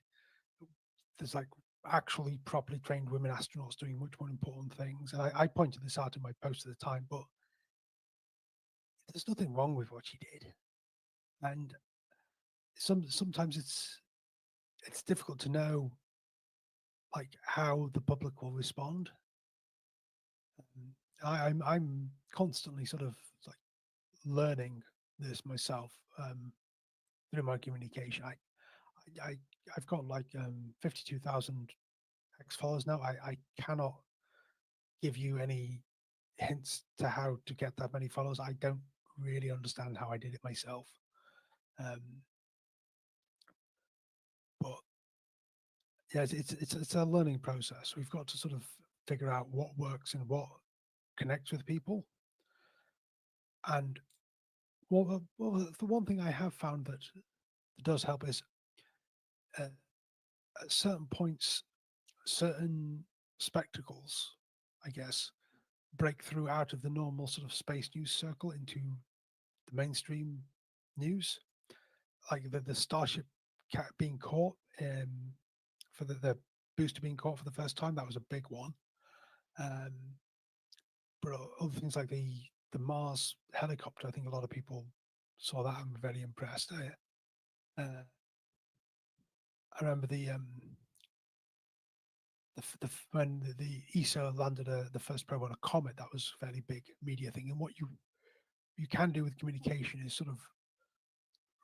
there's like actually properly trained women astronauts doing much more important things. And I pointed this out in my post at the time, but there's nothing wrong with what she did. And sometimes it's difficult to know like how the public will respond. I'm constantly sort of like learning this myself through my communication. I I've got like 52,000 X followers now. I cannot give you any hints to how to get that many followers. I don't really understand how I did it myself. Um, but yeah, it's a learning process. We've got to sort of figure out what works and what connects with people. And the one thing I have found that does help is uh, at certain points, certain spectacles, I guess, break through out of the normal sort of space news circle into the mainstream news, like the Starship being caught, for the booster being caught for the first time. That was a big one. Um, but other things like the Mars helicopter, I think a lot of people saw that and were very impressed. I remember when the ESA landed the first probe on a comet. That was a fairly big media thing. And what you can do with communication is sort of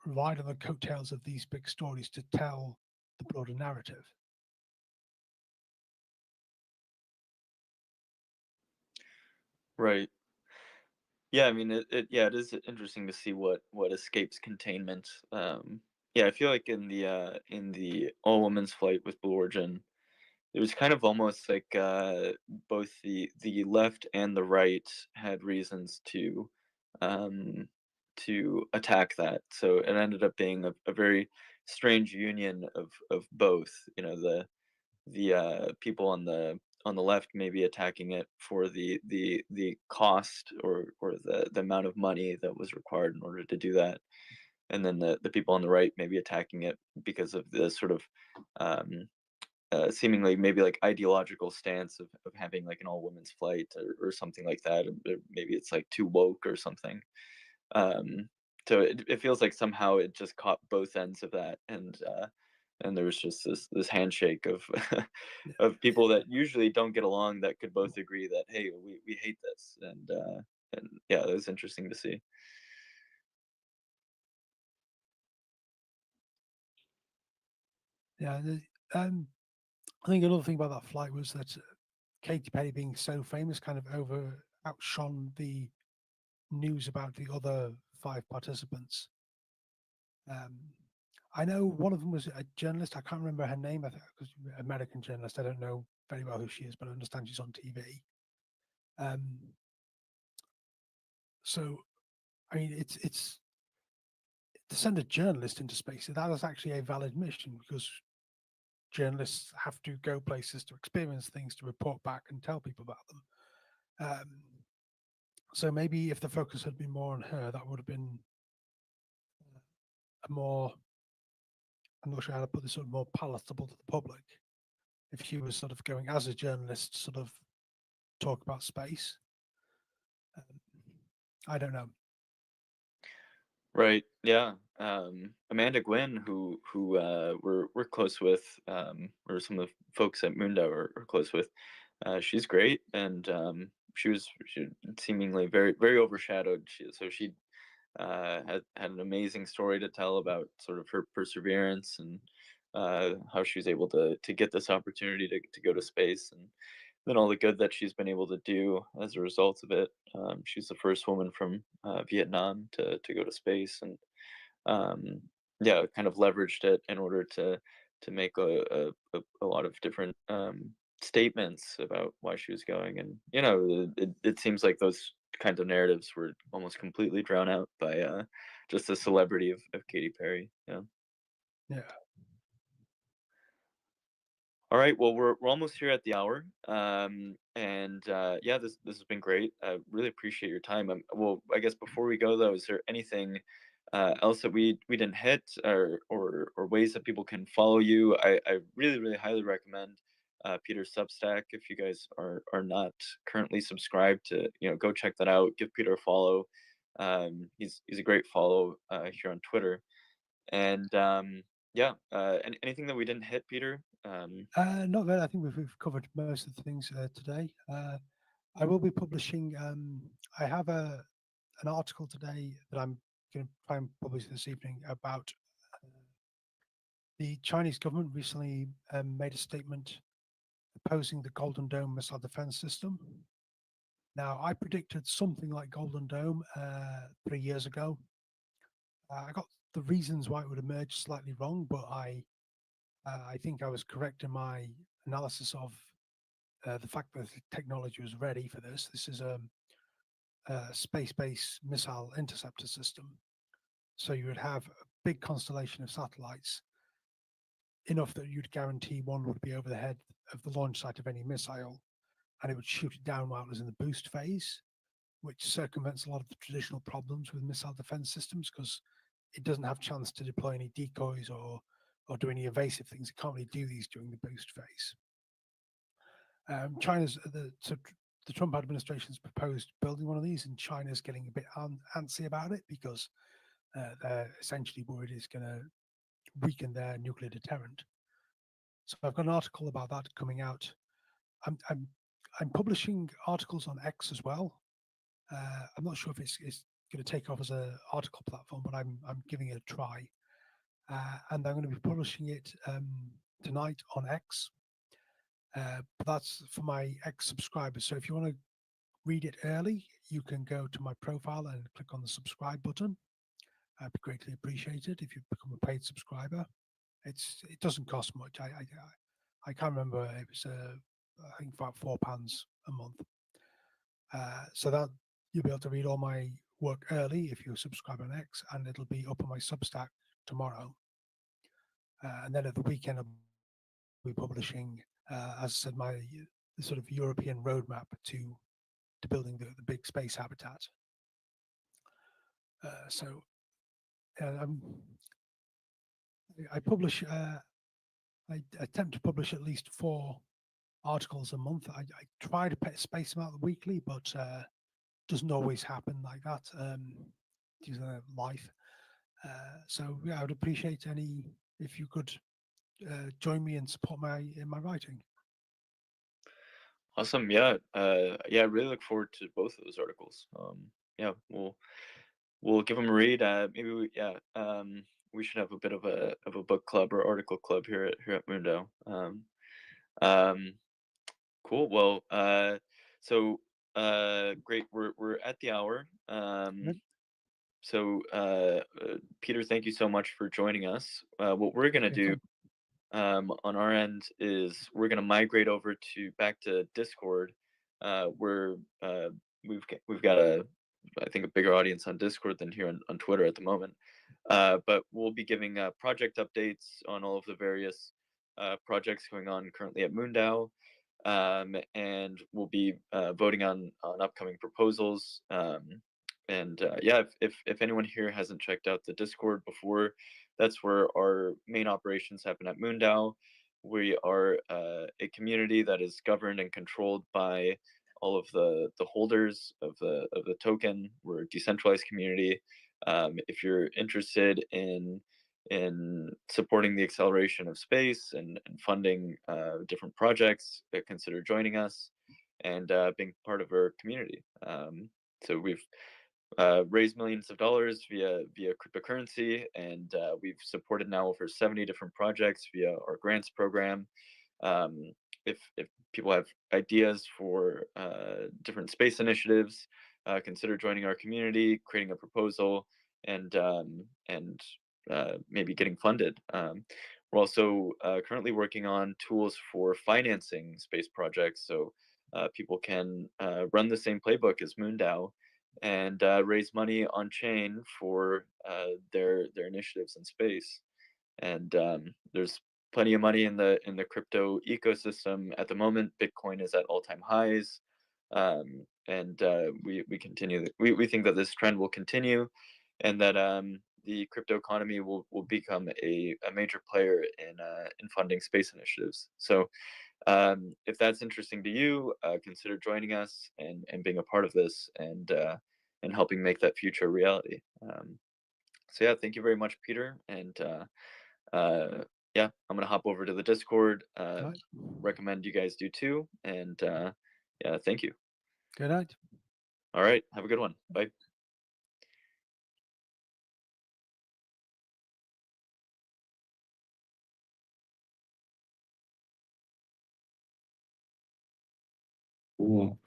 ride on the coattails of these big stories to tell the broader narrative. Right. Yeah, I mean, it is interesting to see what escapes containment. Yeah, I feel like in the all women's flight with Blue Origin, it was kind of almost like both the left and the right had reasons um, to attack that. So it ended up being a very strange union of both. The people on the left maybe attacking it for the cost or the amount of money that was required in order to do that, and then the people on the right maybe attacking it because of the sort of um, seemingly maybe like ideological stance of having like an all women's flight or something like that, or maybe it's like too woke or something. um, so it feels like somehow it just caught both ends of that, and there was just this handshake of of people that usually don't get along that could both agree that, hey, we hate this. And yeah, it was interesting to see. Yeah, I think another thing about that flight was that Katy Perry being so famous kind of outshone the news about the other five participants. Um, I know one of them was a journalist. I can't remember her name. I think it was an American journalist. I don't know very well who she is, but I understand she's on TV. Um, so, I mean, it's to send a journalist into space. That is actually a valid mission because journalists have to go places to experience things, to report back and tell people about them. So maybe if the focus had been more on her, that would have been a more, I'm not sure how to put this, sort of more palatable to the public. If she was sort of going as a journalist, to sort of talk about space. Um, I don't know. Right. Yeah. Amanda Gwynn, who we're close with, or some of the folks at MoonDAO are close with. She's great, and she seemingly very overshadowed. She had an amazing story to tell about sort of her perseverance and how she was able to get this opportunity to go to space, and then all the good that she's been able to do as a result of it. She's the first woman from Vietnam to go to space, and yeah, kind of leveraged it in order to make a lot of different statements about why she was going. And it seems like those kinds of narratives were almost completely drowned out by just the celebrity of Katy Perry. Yeah. Yeah. All right. Well, we're almost here at the hour, and yeah, this has been great. I really appreciate your time. Well, I guess before we go though, is there anything else that we didn't hit, or ways that people can follow you? I really highly recommend Peter's Substack. If you guys are not currently subscribed to, go check that out. Give Peter a follow. He's a great follow here on Twitter, and yeah. Anything that we didn't hit, Peter? Not really. I think we've covered most of the things today. I will be publishing. I have an article today that I'm going to try and publish this evening about the Chinese government recently made a statement opposing the Golden Dome missile defense system. Now, I predicted something like Golden Dome 3 years ago. I got the reasons why it would emerge slightly wrong, but I think I was correct in my analysis of the fact that the technology was ready for this. This is a space-based missile interceptor system. So you would have a big constellation of satellites, enough that you'd guarantee one would be over the head of the launch site of any missile, and it would shoot it down while it was in the boost phase, which circumvents a lot of the traditional problems with missile defense systems because it doesn't have chance to deploy any decoys or do any evasive things. It can't really do these during the boost phase. The Trump administration's proposed building one of these, and China's getting a bit antsy about it because they're essentially worried it's going to weaken their nuclear deterrent. So I've got an article about that coming out. I'm publishing articles on X as well. I'm not sure if it's going to take off as an article platform, but I'm giving it a try. And I'm going to be publishing it tonight on X. But that's for my X subscribers. So if you want to read it early, you can go to my profile and click on the subscribe button. I'd be greatly appreciated if you become a paid subscriber. It doesn't cost much. I can't remember. It was I think about £4 a month. So that you'll be able to read all my work early if you subscribe on X, and it'll be up on my Substack tomorrow. And then at the weekend, I'll be publishing, as I said, the sort of European roadmap to building the big space habitat. So I publish. I attempt to publish at least 4 articles a month. I try to space them out weekly, but doesn't always happen like that due to life. So yeah, I would appreciate if you could join me and support in my writing. Awesome. Yeah. Yeah. I really look forward to both of those articles. Yeah. We'll give them a read. Maybe we should have a bit of a book club or article club here at MoonDAO. Cool. Well. So. Great. We're at the hour. So. Peter, thank you so much for joining us. What we're gonna do. On our end is we're going to migrate over back to Discord, where we've got I think a bigger audience on Discord than here on Twitter at the moment. But we'll be giving project updates on all of the various projects going on currently at MoonDAO, and we'll be voting on upcoming proposals. And yeah, if anyone here hasn't checked out the Discord before, that's where our main operations happen at MoonDAO. We are a community that is governed and controlled by all of the holders of the token. We're a decentralized community. If you're interested in supporting the acceleration of space and funding different projects, consider joining us and being part of our community. So we've raised millions of dollars via cryptocurrency, and we've supported now over 70 different projects via our grants program. If people have ideas for different space initiatives, consider joining our community, creating a proposal, and maybe getting funded. We're also currently working on tools for financing space projects, so people can run the same playbook as MoonDAO and raise money on chain for their initiatives in space. And there's plenty of money in the crypto ecosystem at the moment. Bitcoin is at all-time highs, and we continue. We think that this trend will continue, and that the crypto economy will become a major player in funding space initiatives. So if that's interesting to you, consider joining us and being a part of this and helping make that future a reality. So yeah, thank you very much, Peter. And yeah, I'm gonna hop over to the Discord. Right. Recommend you guys do too. And yeah, thank you. Good night. All right, have a good one. Bye. Cool.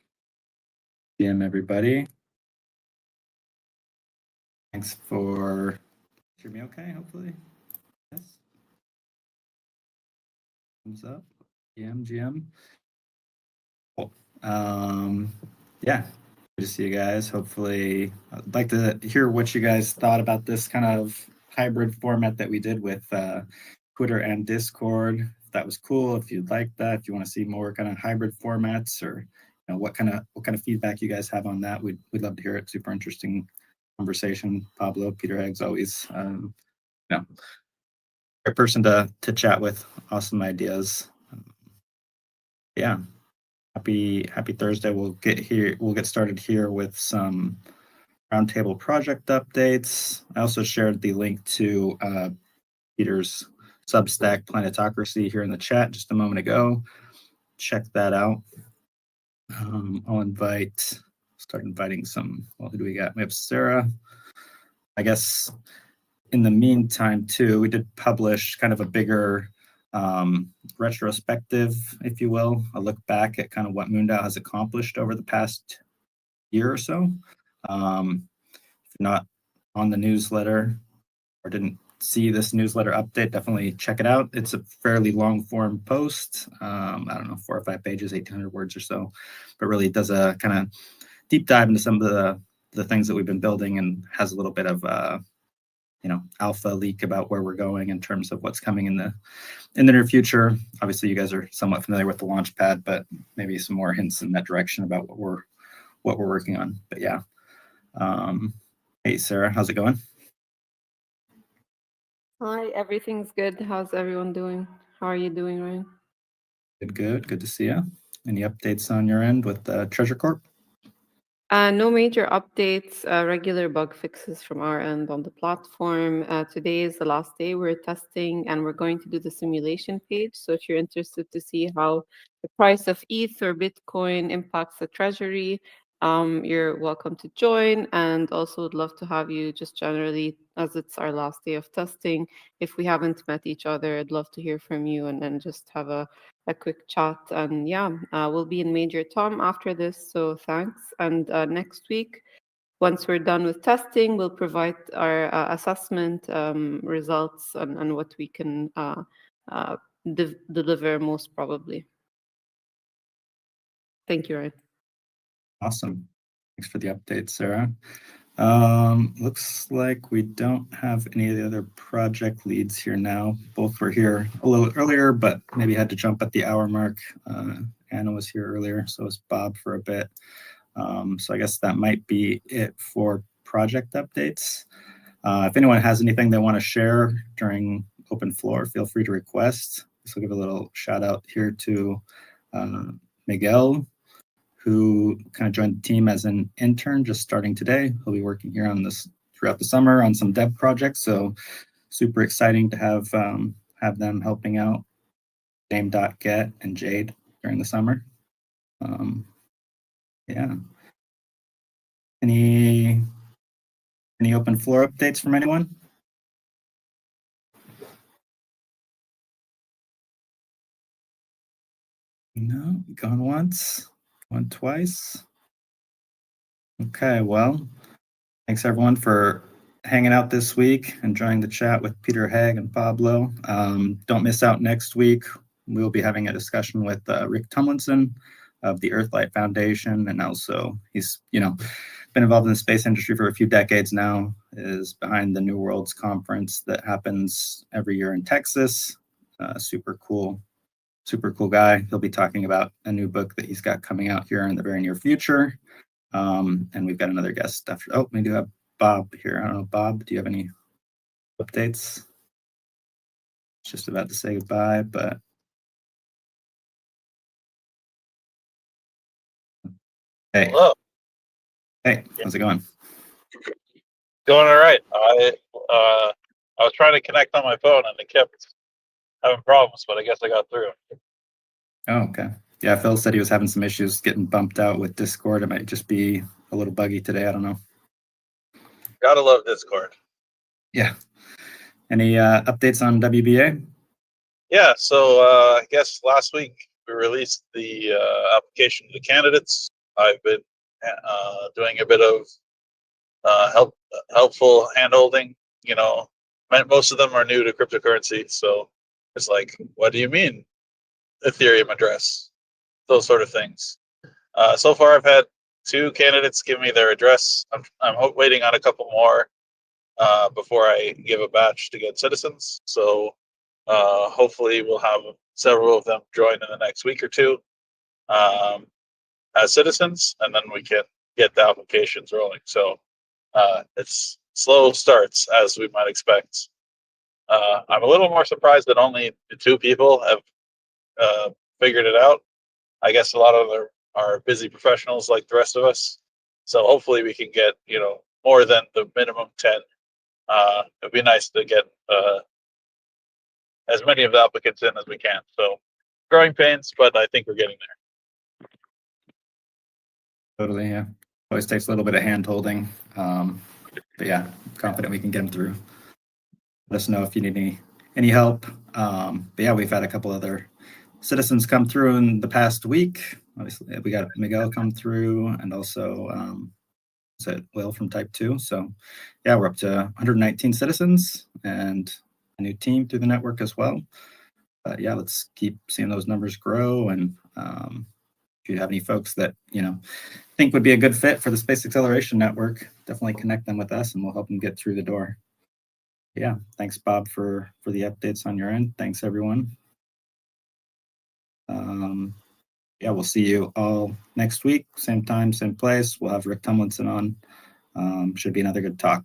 PM everybody. Thanks for hear me okay, hopefully. Yes. Thumbs up. PM GM. Cool. Yeah. Good to see you guys. Hopefully I'd like to hear what you guys thought about this kind of hybrid format that we did with Twitter and Discord. If that was cool, if you'd like that, if you want to see more kind of hybrid formats, or what kind of feedback you guys have on that, we'd love to hear it. Super interesting conversation. Pablo, Peter Hague's always great person to chat with. Awesome ideas. Yeah. Happy Thursday. We'll get started here with some Roundtable project updates. I also shared the link to Peter's Substack Planetocracy here in the chat just a moment ago. Check that out. I'll start inviting some. Well, who do we got? We have Sarah. I guess in the meantime, too, we did publish kind of a bigger retrospective, if you will, a look back at kind of what MoonDAO has accomplished over the past year or so. If you're not on the newsletter or didn't see this newsletter update, definitely check it out. It's a fairly long form post. I don't know, 4 or 5 pages, 1,800 words or so, but really does a kind of deep dive into some of the things that we've been building, and has a little bit of alpha leak about where we're going in terms of what's coming in the near future. Obviously, you guys are somewhat familiar with the Launchpad, but maybe some more hints in that direction about what we're working on. But yeah, hey Sarah, how's it going? Hi, everything's good. How's everyone doing? How are you doing, Ryan? Good to see you. Any updates on your end with TreasureCorp? No major updates, regular bug fixes from our end on the platform. Today is the last day we're testing, and we're going to do the simulation page. So if you're interested to see how the price of ETH or Bitcoin impacts the treasury, you're welcome to join. And also would love to have you just generally, as it's our last day of testing. If we haven't met each other, I'd love to hear from you and then just have a quick chat. And yeah, we'll be in Major Tom after this, so thanks. And next week, once we're done with testing, we'll provide our assessment results and what we can deliver most probably. Thank you, Ryan. Awesome. Thanks for the update, Sarah. Looks like we don't have any of the other project leads here now. Both were here a little earlier, but maybe had to jump at the hour mark. Anna was here earlier, so was Bob for a bit. So I guess that might be it for project updates. If anyone has anything they want to share during open floor, feel free to request. So I'll give a little shout out here to Miguel, who kind of joined the team as an intern just starting today. He'll be working here on this throughout the summer on some dev projects. So super exciting to have them helping out Name.Get and Jade during the summer. Yeah. Any open floor updates from anyone? No, gone once, gone twice. Okay, well, thanks everyone for hanging out this week, enjoying the chat with Peter Hague and Pablo. Don't miss out next week. We'll be having a discussion with Rick Tumlinson of the Earthlight Foundation, and also he's been involved in the space industry for a few decades now, is behind the New Worlds conference that happens every year in Texas. Super cool guy. He'll be talking about a new book that he's got coming out here in the very near future. And we've got another guest after. Oh, we do have Bob here. I don't know, Bob, do you have any updates? Just about to say goodbye, but hey. Hello. Hey, how's it going? Going all right. I was trying to connect on my phone and it kept having problems, but I guess I got through. Oh, okay. Yeah, Phil said he was having some issues getting bumped out with Discord. It might just be a little buggy today. I don't know. Gotta love Discord. Yeah. Any updates on WBA? Yeah, so I guess last week we released the application to the candidates. I've been doing a bit of helpful handholding. Most of them are new to cryptocurrency, so it's like, what do you mean Ethereum address? Those sort of things. So far, I've had 2 candidates give me their address. I'm waiting on a couple more before I give a batch to get citizens. So hopefully we'll have several of them join in the next week or 2 as citizens, and then we can get the applications rolling. So it's slow starts, as we might expect. I'm a little more surprised that only 2 people have figured it out. I guess a lot of them are busy professionals like the rest of us. So hopefully we can get, more than the minimum 10. It'd be nice to get as many of the applicants in as we can. So growing pains, but I think we're getting there. Totally, yeah. Always takes a little bit of hand-holding. But yeah, confident we can get them through. Let us know if you need any help. But yeah, we've had a couple other citizens come through in the past week. Obviously, we got Miguel come through, and also Will from Type 2. So yeah, we're up to 119 citizens and a new team through the network as well. But yeah, let's keep seeing those numbers grow. And if you have any folks that think would be a good fit for the Space Acceleration Network, definitely connect them with us, and we'll help them get through the door. Yeah, thanks, Bob, for the updates on your end. Thanks, everyone. Yeah, we'll see you all next week, same time, same place. We'll have Rick Tumlinson on. Should be another good talk.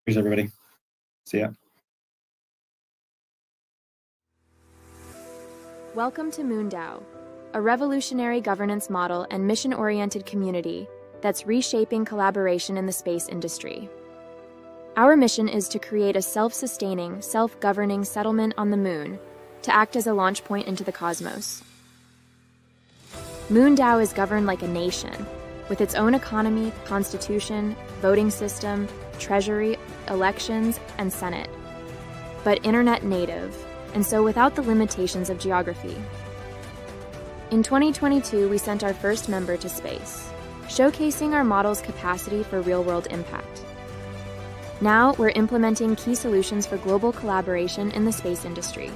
Cheers, everybody. See ya. Welcome to MoonDAO, a revolutionary governance model and mission-oriented community that's reshaping collaboration in the space industry. Our mission is to create a self-sustaining, self-governing settlement on the moon to act as a launch point into the cosmos. MoonDAO is governed like a nation, with its own economy, constitution, voting system, treasury, elections, and senate, but internet native, and so without the limitations of geography. In 2022, we sent our first member to space, showcasing our model's capacity for real-world impact. Now, we're implementing key solutions for global collaboration in the space industry.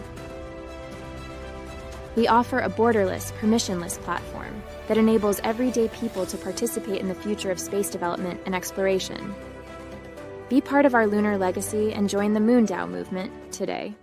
We offer a borderless, permissionless platform that enables everyday people to participate in the future of space development and exploration. Be part of our lunar legacy and join the MoonDAO movement today.